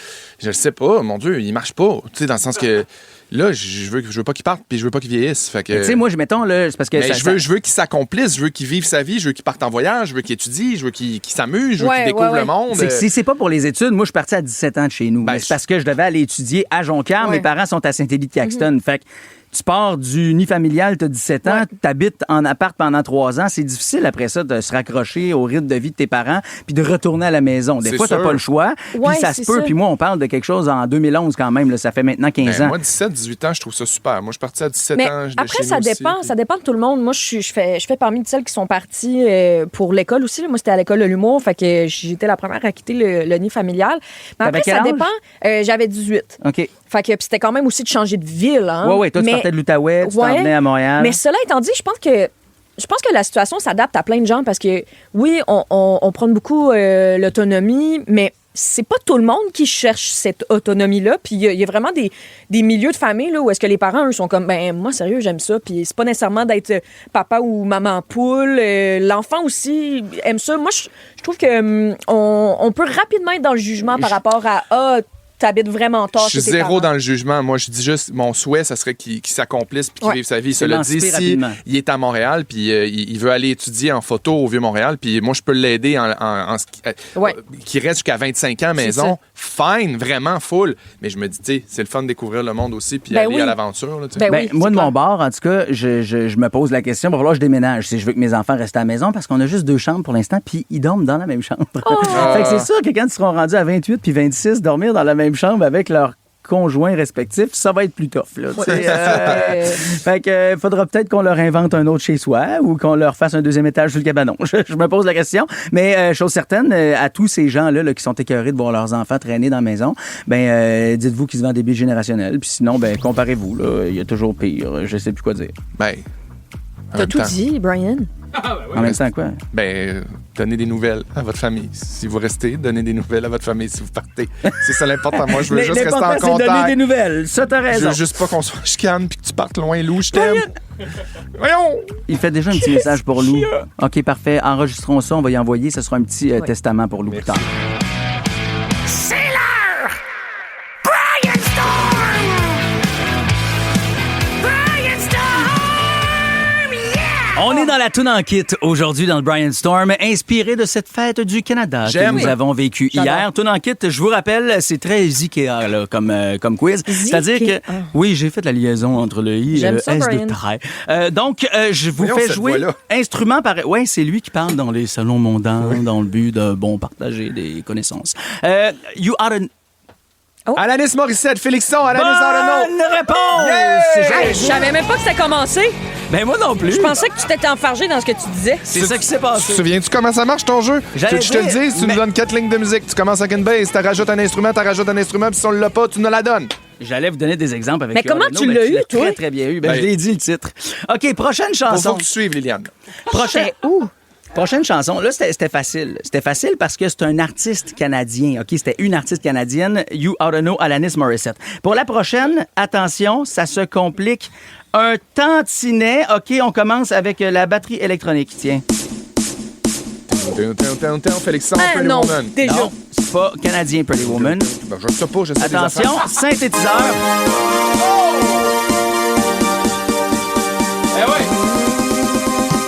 le sais pas. Mon Dieu, il marche pas. Tu sais, dans le sens que là, je veux pas qu'il parte, puis je veux pas qu'il vieillisse. Fait que. Tu sais, moi, mettons là, c'est parce que je veux qu'il s'accomplisse, je veux qu'il vive sa vie, je veux qu'il parte en voyage, je veux qu'il étudie, je veux qu'il s'amuse, je veux qu'il découvre le monde. C'est que si c'est pas pour les études, moi, je suis parti à 17 ans de chez nous. Ben, c'est parce que je devais aller étudier à Jonquière. Mes parents sont à Saint-Élie-de-Caxton. Fait que tu pars du nid familial, tu as 17 ans, tu habites en appart pendant 3 ans. C'est difficile après ça de se raccrocher au rythme de vie de tes parents puis de retourner à la maison. Des fois, tu n'as pas le choix. Puis ça se peut. Puis moi, on parle de quelque chose en 2011 quand même. Là, ça fait maintenant 15 ans. Moi, 17, 18 ans, je trouve ça super. Moi, je suis parti à 17 ans. Après, ça dépend de tout le monde. Moi, je fais parmi celles qui sont parties pour l'école aussi. Moi, c'était à l'école de l'humour. Fait que j'étais la première à quitter le nid familial. Mais après, ça dépend. J'avais 18. OK. Fait que c'était quand même aussi de changer de ville. Hein? Oui, toi, tu partais de l'Outaouais, tu t'en venais à Montréal. Mais cela étant dit, je pense que la situation s'adapte à plein de gens parce que, oui, on prône beaucoup l'autonomie, mais c'est pas tout le monde qui cherche cette autonomie-là. Puis il y a vraiment des milieux de famille là, où est-ce que les parents, eux, sont comme, ben moi, sérieux, j'aime ça. Puis c'est pas nécessairement d'être papa ou maman poule. L'enfant aussi aime ça. Moi, je trouve que on peut rapidement être dans le jugement par rapport à t'habites vraiment tard. Je suis zéro dans le jugement. Moi, je dis juste, mon souhait, ça serait qu'il s'accomplisse puis qu'il vive sa vie. Cela dit, si il est à Montréal puis il veut aller étudier en photo au Vieux-Montréal, puis moi, je peux l'aider qu'il reste jusqu'à 25 ans à la maison, fine, vraiment full. Mais je me dis, tu sais, c'est le fun de découvrir le monde aussi puis aller à l'aventure. Là, moi, de mon bord, en tout cas, je me pose la question, il va falloir que je déménage si je veux que mes enfants restent à la maison parce qu'on a juste 2 chambres pour l'instant puis ils dorment dans la même chambre. Fait que c'est sûr que quand ils seront rendus à 28 puis 26, dormir dans la même chambre avec leurs conjoints respectifs, ça va être plus tough. Là, fait que faudra peut-être qu'on leur invente un autre chez soi ou qu'on leur fasse un 2e étage sur le cabanon. Je me pose la question. Mais chose certaine, à tous ces gens-là là, qui sont écœurés de voir leurs enfants traîner dans la maison, dites-vous qu'ils se vendent des billets générationnels. Puis sinon, comparez-vous. Il y a toujours pire. Je sais plus quoi dire. T'as tout dit, Brian. En même temps, quoi? Donnez des nouvelles à votre famille. Si vous restez, donnez des nouvelles à votre famille si vous partez. C'est ça l'important. Moi, je veux juste rester en contact. C'est donner des nouvelles. Ça, t'as raison. Je veux juste pas qu'on soit chicane puis que tu partes loin, Lou. Je t'aime. Voyons! Il fait déjà un petit message pour Lou. OK, parfait. Enregistrons ça. On va y envoyer. Ce sera un petit testament pour Lou plus tard. C'est l'heure! Brian Storm! Brian Storm! Yeah! On est dans la toune en kit aujourd'hui dans le Brian Storm, inspiré de cette fête du Canada que nous avons vécue hier. Toune en kit, je vous rappelle, c'est très IKEA là, comme quiz. C'est-à-dire que, oui, j'ai fait la liaison entre le I et le S de trait. Donc, je vous fais jouer instrument par... Oui, c'est lui qui parle dans les salons mondains dans le but de, partager des connaissances. You are an... Alanis Morissette, Félixon, Alanis Arnaud. Bonne réponse! Je savais même pas que ça commençait. Ben moi non plus. Je pensais que tu t'étais enfargé dans ce que tu disais. C'est ça qui s'est passé. Tu te souviens-tu comment ça marche ton jeu? Tu veux que je te le dise? Tu nous donnes 4 lignes de musique. Tu commences avec une bass, tu rajoutes un instrument, puis si on l'a pas, tu nous la donnes. J'allais vous donner des exemples avec Mais comment tu l'as eu, toi? Très, très bien eu. Je l'ai dit, le titre. OK, prochaine chanson. Faut que tu suives, Liliane. Prochaine chanson. Là, c'était facile. C'était facile parce que c'est un artiste canadien. OK? C'était une artiste canadienne. You oughta know, Alanis Morissette. Pour la prochaine, attention, ça se complique un tantinet. OK, on commence avec la batterie électronique. Tiens. Félixon, Pretty Woman. Déjà. Non, c'est pas canadien, Pretty Woman. Je sais pas, je sais. Attention, synthétiseur. Eh ouais.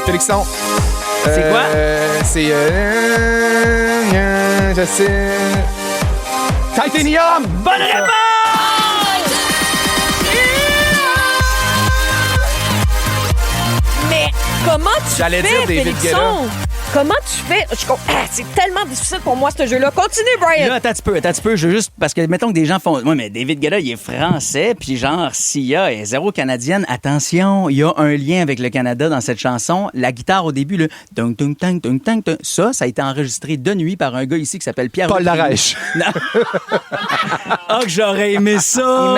Félixon. C'est quoi? C'est... je sais... Titanium! Bonne réponse! Mais comment tu J'allais fais, dire David Félixon? Comment tu fais? C'est tellement difficile pour moi, ce jeu-là. Continue, Brian! Là, attends un petit peu. Je veux juste... Parce que, mettons que des gens font... Oui, mais David Guetta, il est français, puis genre, Sia est zéro canadienne. Attention, il y a un lien avec le Canada dans cette chanson. La guitare, au début, le... tung, tung, tung, tung, tung, tung. Ça a été enregistré de nuit par un gars ici qui s'appelle Pierre... Paul Larèche. Ah, que j'aurais aimé ça!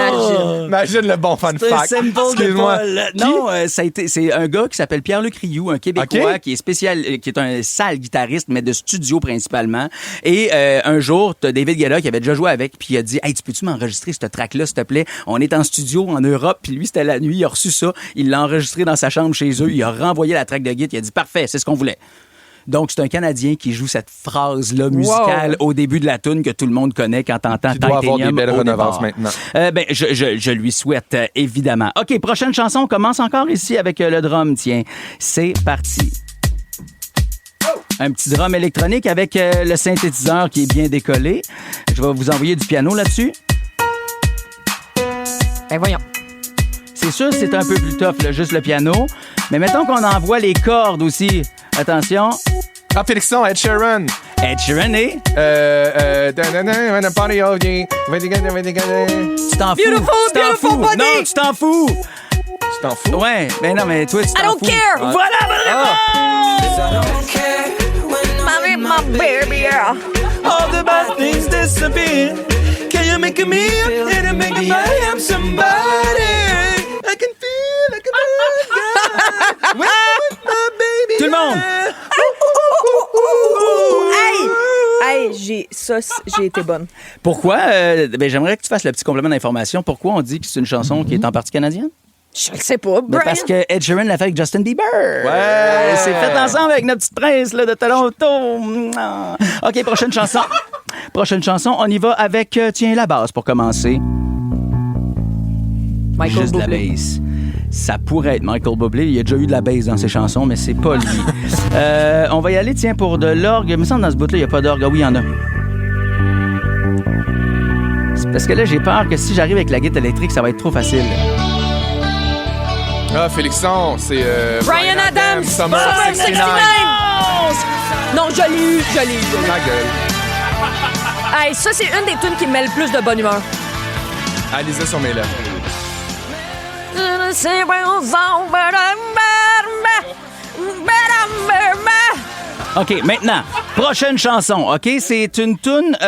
Imagine le bon fun fact. C'est simple de Paul. Non, c'est un gars qui s'appelle Pierre-Luc Rioux, un Québécois qui est un sale guitariste, mais de studio principalement. Et un jour, t'as David Guetta qui avait déjà joué avec, puis il a dit « Hey, tu peux-tu m'enregistrer cette track-là, s'il te plaît? On est en studio en Europe. » Puis lui, c'était la nuit, il a reçu ça. Il l'a enregistré dans sa chambre chez eux. Il a renvoyé la track de guitare. Il a dit « Parfait, c'est ce qu'on voulait. » Donc, c'est un Canadien qui joue cette phrase-là musicale au début de la tune que tout le monde connaît quand t'entends Titanium. Il doit avoir des belles redevances maintenant. Je lui souhaite, évidemment. OK, prochaine chanson. On commence encore ici avec le drum. Tiens, c'est parti. Un petit drum électronique avec le synthétiseur qui est bien décollé. Je vais vous envoyer du piano là-dessus. Ben voyons. C'est sûr, c'est un peu plus tough, là, juste le piano. Mais mettons qu'on envoie les cordes aussi. Attention. Ah, Félixon, Ed Sheeran. Ed Sheeran et... Tu t'en fous. Beautiful body. Non, tu t'en fous. Tu t'en fous? Ouais, mais non, mais toi, tu t'en fous. I don't care. Ah. Voilà, My baby, yeah. All the bad things disappear. Can you make me up and make me I am somebody? I can feel like a bad guy. Baby. Tout le monde. Hey, j'ai été bonne. Pourquoi? J'aimerais que tu fasses le petit complément d'information. Pourquoi on dit que c'est une chanson qui est en partie canadienne? Je le sais pas, Brian. Parce que Ed Sheeran l'a fait avec Justin Bieber. Ouais! C'est fait ensemble avec notre petite prince là, de Toronto. OK, prochaine chanson. On y va avec, la basse pour commencer. Michael Juste Bublé. la bass. Ça pourrait être Michael Bublé. Il y a déjà eu de la bass dans ses chansons, mais c'est pas lui. On va y aller, pour de l'orgue. Il me semble dans ce bout-là, il n'y a pas d'orgue. Ah oui, il y en a. C'est parce que là, j'ai peur que si j'arrive avec la guitare électrique, ça va être trop facile. Ah, Félixon, c'est... Brian Adams! Summer 69! Non, je l'ai eu. Ma gueule. Hey, ça, c'est une des tunes qui me met le plus de bonne humeur. Lisez sur mes lèvres. OK, maintenant, prochaine chanson. OK, c'est une toune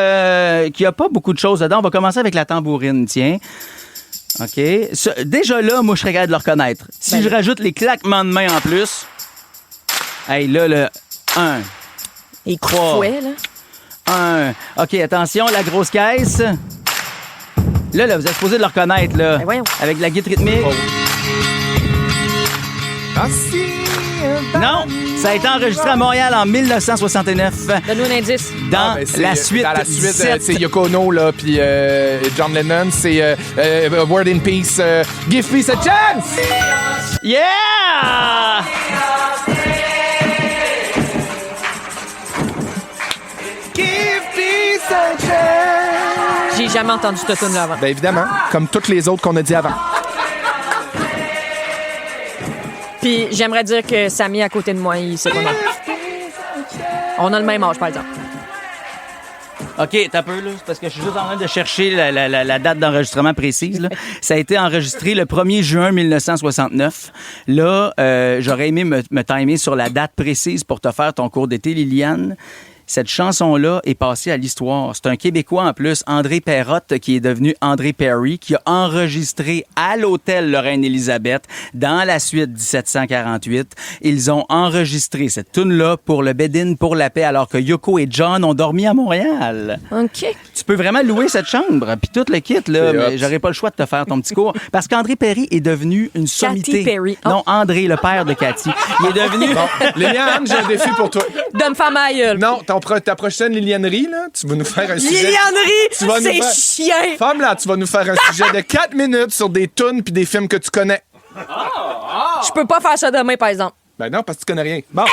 qui a pas beaucoup de choses dedans. On va commencer avec la tambourine, tiens. OK. Déjà là, moi, je serais capable de le reconnaître. Si je rajoute les claquements de main en plus... Hey, là, le 1, Et 3, fouet, là. 1. OK, attention, la grosse caisse. Là, vous êtes supposé de le reconnaître, là. Ben voyons. Avec la guitare rythmique. Ah, si! Non, ça a été enregistré à Montréal en 1969. Donne-nous un indice. Dans la suite, c'est Yoko Ono, là, puis John Lennon, c'est Word in Peace, Give Peace a Chance! Yeah! Give Peace a Chance! J'ai jamais entendu cette tune-là avant. Ben évidemment, comme toutes les autres qu'on a dit avant. Puis j'aimerais dire que Samy, à côté de moi, il sait pas non. On a le même âge, par exemple. OK, t'as peu, là. C'est parce que je suis juste en train de chercher la date d'enregistrement précise, là. Ça a été enregistré le 1er juin 1969. Là, j'aurais aimé me timer sur la date précise pour te faire ton cours d'été, Liliane. Cette chanson-là est passée à l'histoire. C'est un Québécois en plus, André Perrotte, qui est devenu André Perry, qui a enregistré à l'hôtel Lorraine-Élisabeth dans la suite 1748. Ils ont enregistré cette tune-là pour le Bed-In pour la paix, alors que Yoko et John ont dormi à Montréal. OK. Tu peux vraiment louer cette chambre, puis tout le kit, là, mais j'aurais pas le choix de te faire ton petit cours. Parce qu'André Perry est devenu une sommité. Cathy Perry. Oh. Non, André, le père de Cathy. Il est devenu... Bon, Liliane, j'ai un défi pour toi. De me faire ma gueule. Non, ta prochaine Lilianerie, là, tu vas nous faire un sujet... Lilianerie, c'est chien! Femme, là, tu vas nous faire un sujet de 4 minutes sur des tunes puis des films que tu connais. Je peux pas faire ça demain, par exemple. Ben non, parce que tu connais rien. Bon.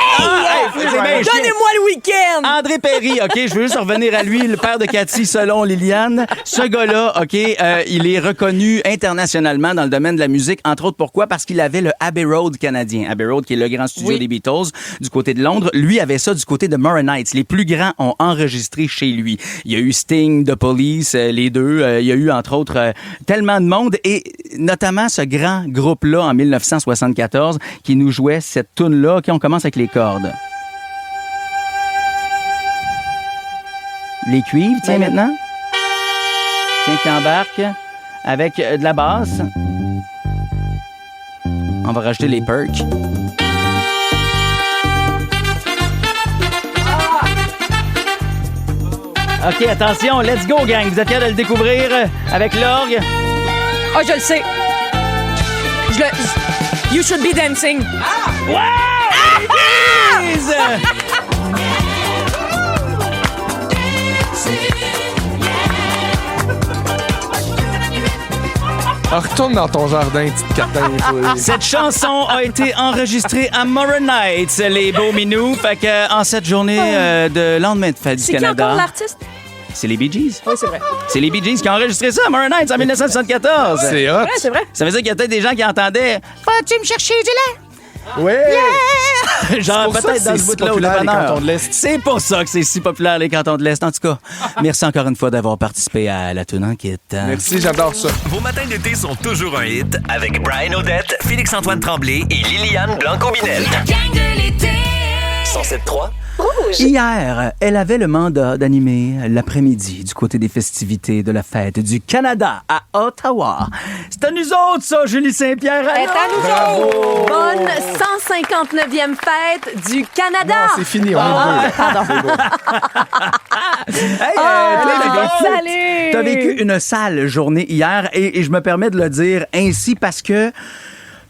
Donnez-moi le week-end! André Perry, OK, je veux juste revenir à lui, le père de Cathy, selon Liliane. Ce gars-là, OK, il est reconnu internationalement dans le domaine de la musique, entre autres, pourquoi? Parce qu'il avait le Abbey Road canadien. Abbey Road, qui est le grand studio des Beatles, du côté de Londres. Lui avait ça du côté de Maronites. Les plus grands ont enregistré chez lui. Il y a eu Sting, The Police, les deux. Il y a eu, entre autres, tellement de monde, et notamment ce grand groupe-là, en 1974, qui nous jouait cette toune-là. OK, on commence avec les cordes. Les cuivres, tiens, maintenant. Tiens, qui embarque avec de la basse. On va rajouter les perks. OK, attention, let's go, gang. Vous êtes capable de le découvrir avec l'orgue? Ah, je le sais. You should be dancing. Wow! Retourne dans ton jardin, petite catin. Cette chanson a été enregistrée à Maronites, les beaux minous. Fait que, en cette journée de lendemain de fête du Canada... C'est qui encore l'artiste? C'est les Bee Gees. Oui, c'est vrai. C'est les Bee Gees qui ont enregistré ça à Maronites en 1974. C'est hot. Ouais, c'est vrai. Ça veut dire qu'il y a peut-être des gens qui entendaient « Vas-tu me chercher du lait? » Oui! Yeah! Genre, pour ça peut-être que dans c'est ce si bout-là au populaire, les dépanneur. cantons de l'Est. C'est pour ça que c'est si populaire, les cantons de l'Est. En tout cas, merci encore une fois d'avoir participé à la tune enquête. Merci, j'adore ça. Vos matins d'été sont toujours un hit avec Brian Odette, Félix-Antoine Tremblay et Liliane Blanco-Binel. La gang de l'été. 107.3. Hier, elle avait le mandat d'animer l'après-midi du côté des festivités de la fête du Canada à Ottawa. C'est à nous autres, ça, Julie Saint-Pierre. C'est à nous autres. Bonne 159e fête du Canada. Non, c'est fini, on est deux. Pardon. C'est beau. Salut. T'as vécu une sale journée hier et je me permets de le dire ainsi parce que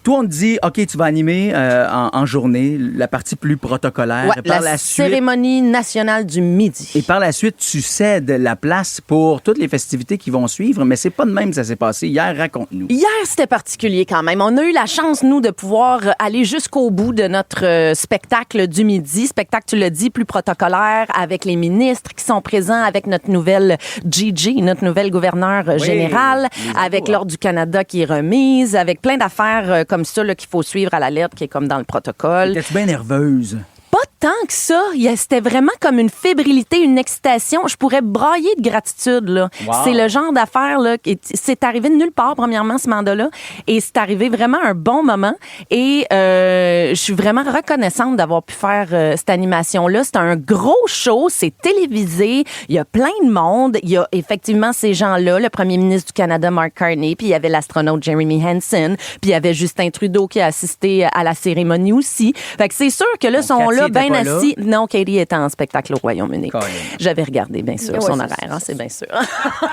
toi, on te dit, OK, tu vas animer en journée la partie plus protocolaire. Ouais, la cérémonie nationale du midi. Et par la suite, tu cèdes la place pour toutes les festivités qui vont suivre, mais c'est pas de même que ça s'est passé. Hier, raconte-nous. Hier, c'était particulier quand même. On a eu la chance, nous, de pouvoir aller jusqu'au bout de notre spectacle du midi. Spectacle, tu l'as dit, plus protocolaire, avec les ministres qui sont présents, avec notre nouvelle Gigi, notre nouvelle gouverneure générale, avec l'Ordre du Canada qui est remise, avec plein d'affaires comme ça là, qu'il faut suivre à la lettre, qui est comme dans le protocole. Étais-tu bien nerveuse? Pas tant que ça. C'était vraiment comme une fébrilité, une excitation. Je pourrais brailler de gratitude, là. Wow. C'est le genre d'affaire, là. C'est arrivé de nulle part, premièrement, ce mandat-là. Et c'est arrivé vraiment un bon moment. Et je suis vraiment reconnaissante d'avoir pu faire cette animation-là. C'est un gros show. C'est télévisé. Il y a plein de monde. Il y a effectivement ces gens-là. Le premier ministre du Canada, Mark Carney. Puis il y avait l'astronaute Jeremy Hansen. Puis il y avait Justin Trudeau qui a assisté à la cérémonie aussi. Fait que c'est sûr que là, sont là bien assis. Là. Non, Katie était en spectacle au Royaume-Uni. J'avais regardé, bien sûr, son horaire, hein, c'est bien sûr.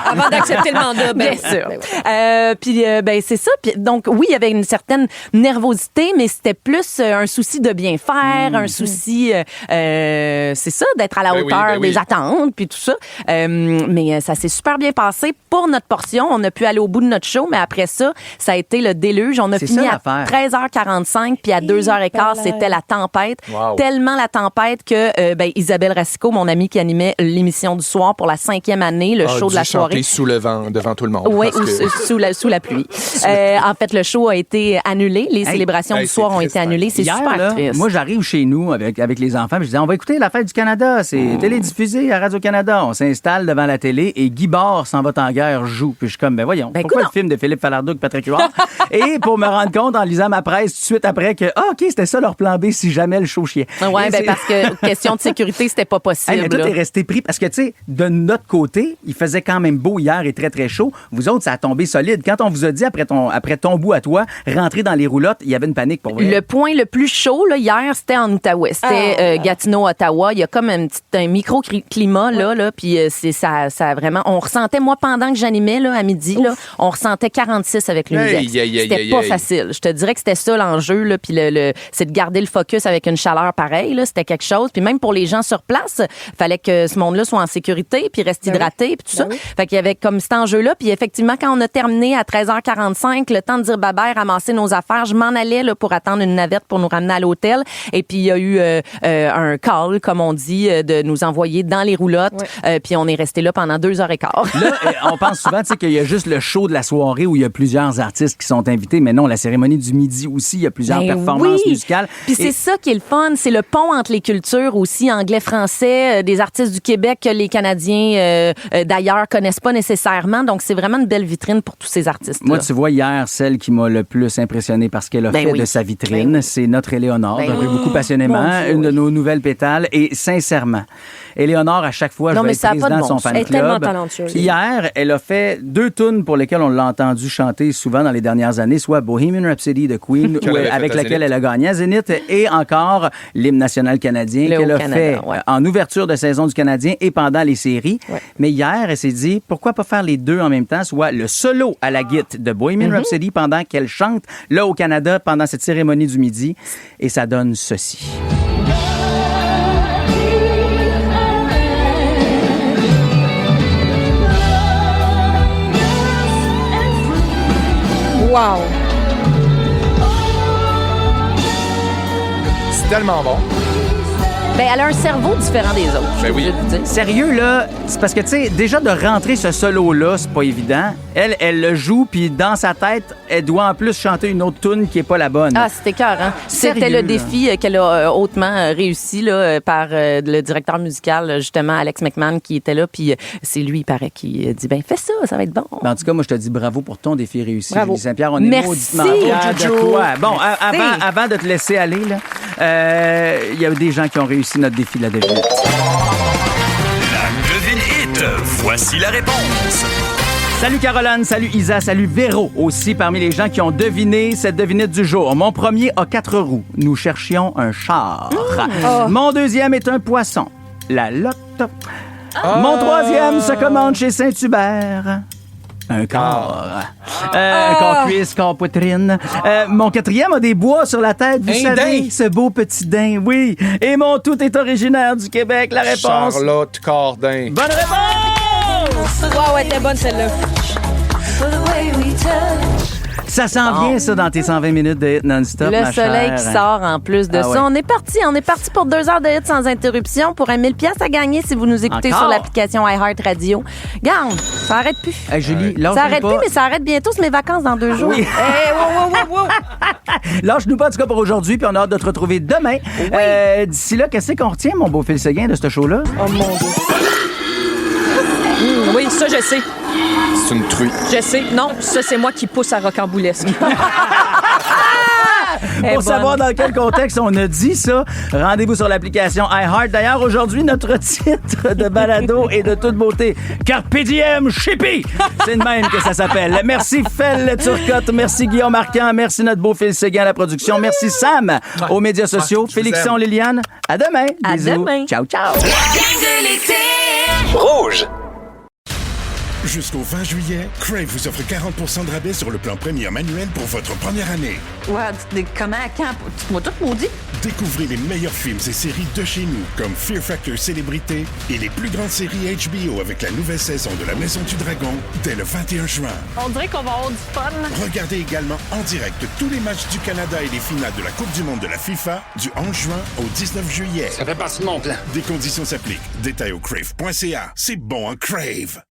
Avant d'accepter le mandat, bien sûr. Puis, c'est ça. Puis, donc, oui, il y avait une certaine nervosité, mais c'était plus un souci de bien faire, un souci, c'est ça, d'être à la hauteur des attentes, puis tout ça. Mais ça s'est super bien passé pour notre portion. On a pu aller au bout de notre show, mais après ça, ça a été le déluge. On a fini à 13h45, puis à 2h15, c'était la tempête. Wow. Tellement la tempête que Isabelle Racicot, mon amie qui animait l'émission du soir pour la 5e année, le show de la soirée. Sous le vent, devant tout le monde. Oui, sous la pluie. En fait, le show a été annulé. Les célébrations du soir ont été annulées. C'est super triste. Moi, j'arrive chez nous avec les enfants, puis je dis, on va écouter la fête du Canada. C'est télédiffusé à Radio-Canada. On s'installe devant la télé et Guy Bard s'en va en guerre joue. Puis je suis comme, voyons, pourquoi le film de Philippe Falardeau et Patrick Huard? Et pour me rendre compte, en lisant ma presse tout de suite après que, OK, c'était ça leur plan B si jamais le show chiait. Oui, parce que question de sécurité, c'était pas possible. Mais tout est resté pris parce que, tu sais, de notre côté, il faisait quand même beau hier et très, très chaud. Vous autres, ça a tombé solide. Quand on vous a dit, après ton bout à toi, rentrer dans les roulottes, il y avait une panique pour vous. Le point le plus chaud, là, hier, c'était en Outaouais. C'était Gatineau, Ottawa. Il y a comme un micro-climat, là, puis ça vraiment... On ressentait, moi, pendant que j'animais, là, à midi, là, on ressentait 46 avec l'Unidex. C'était pas facile. Je te dirais que c'était ça l'enjeu, là, puis c'est de garder le focus avec une chaleur pareille. pareil, là, c'était quelque chose. Puis même pour les gens sur place, fallait que ce monde-là soit en sécurité, puis reste hydraté, puis tout ça. Fait qu'il y avait comme cet enjeu-là. Puis effectivement, quand on a terminé à 13h45, le temps de dire bye-bye, ramasser nos affaires, je m'en allais là, pour attendre une navette pour nous ramener à l'hôtel. Et puis il y a eu un call, comme on dit, de nous envoyer dans les roulottes. Puis on est resté là pendant 2h15. Là, on pense souvent qu'il y a juste le show de la soirée où il y a plusieurs artistes qui sont invités, mais non, la cérémonie du midi aussi, il y a plusieurs performances musicales. Puis c'est ça qui est le fun, c'est le pont entre les cultures aussi, anglais-français, des artistes du Québec que les Canadiens d'ailleurs connaissent pas nécessairement. Donc c'est vraiment une belle vitrine pour tous ces artistes-là. Moi, tu vois, hier, celle qui m'a le plus impressionné parce qu'elle a fait de sa vitrine, c'est notre Éléonore, beaucoup passionnément, une de nos nouvelles pétales. Et sincèrement, Éléonore, à chaque fois, je vais être prise dans son fan club. Elle est tellement talentueuse. Hier, elle a fait 2 tunes pour lesquelles on l'a entendu chanter souvent dans les dernières années, soit Bohemian Rhapsody de Queen, avec laquelle elle a gagné à Zénith, et encore l'hymne national canadien qu'elle a fait en ouverture de saison du Canadien et pendant les séries. Mais hier, elle s'est dit, pourquoi pas faire les deux en même temps, soit le solo à la guitare de Bohemian Rhapsody pendant qu'elle chante là au Canada pendant cette cérémonie du midi, et ça donne ceci. Wow! C'est tellement bon. Ben, elle a un cerveau différent des autres. Ben oui. Sérieux, là, c'est parce que, tu sais, déjà de rentrer ce solo-là, c'est pas évident. Elle le joue, puis dans sa tête, elle doit en plus chanter une autre tune qui est pas la bonne. Ah, c'était écœurant. C'était le défi qu'elle a hautement réussi là, par le directeur musical, justement, Alex McMahon, qui était là. Puis c'est lui, il paraît, qui dit, ben fais ça, ça va être bon. Ben, en tout cas, moi, je te dis bravo pour ton défi réussi, Bravo. Julie Saint-Pierre. On est mauditement fiers de toi. Bon, avant de te laisser aller, là, il y a des gens qui ont réussi notre défi de la devinette. La devine-hit. Voici la réponse. Salut Caroline, salut Isa, salut Véro, aussi parmi les gens qui ont deviné cette devinette du jour. Mon premier a 4 roues. Nous cherchions un char. Mon deuxième est un poisson. La lotte. Mon troisième se commande chez Saint-Hubert. Un corps. Corps cuisse, corps poitrine. Mon quatrième a des bois sur la tête. Vous savez, ce beau petit daim, oui. Et mon tout est originaire du Québec. La réponse... Charlotte Cardin. Bonne réponse! Wow, elle était bonne celle-là. Ça s'en vient, ça, dans tes 120 minutes de hit non-stop, Le ma soleil chère. qui sort en plus de ça. ouais. On est parti pour 2 heures de hit sans interruption pour un 1000$ à gagner si vous nous écoutez Encore? sur l'application iHeartRadio. Garde, ça arrête plus. Hey, Julie, lâche-nous Ça arrête pas. plus, mais ça arrête bientôt. C'est mes vacances dans 2 jours. Oui. Hey, wow. Lâche-nous pas, en tout cas, pour aujourd'hui, puis on a hâte de te retrouver demain. D'ici là, qu'est-ce qu'on retient, mon beau Phil Seguin, de ce show-là? Oh mon Dieu. Oui, ça, je sais. C'est une truie. Je sais. Non, ça, c'est moi qui pousse à rocambolesque. Pour savoir dans quel contexte on a dit ça, rendez-vous sur l'application iHeart. D'ailleurs, aujourd'hui, notre titre de balado est de toute beauté. Carpe diem, chippy! C'est de même que ça s'appelle. Merci Fel Turcotte, merci Guillaume Marquand, merci notre beau Phil Seguin à la production, merci Sam aux médias sociaux, Félixon, Liliane. À demain. À Bisous. demain. Ciao, ciao. La gang de l'été. Rouge. Jusqu'au 20 juillet, Crave vous offre 40% de rabais sur le plan premium annuel pour votre première année. Ouais, comment, quand? Tu m'as tout maudit? Découvrez les meilleurs films et séries de chez nous, comme Fear Factor Célébrité et les plus grandes séries HBO avec la nouvelle saison de La Maison du Dragon dès le 21 juin. On dirait qu'on va avoir du fun. Regardez également en direct tous les matchs du Canada et les finales de la Coupe du monde de la FIFA du 11 juin au 19 juillet. Ça fait partie de mon plan. Des conditions s'appliquent. Détails au crave.ca. C'est bon en Crave.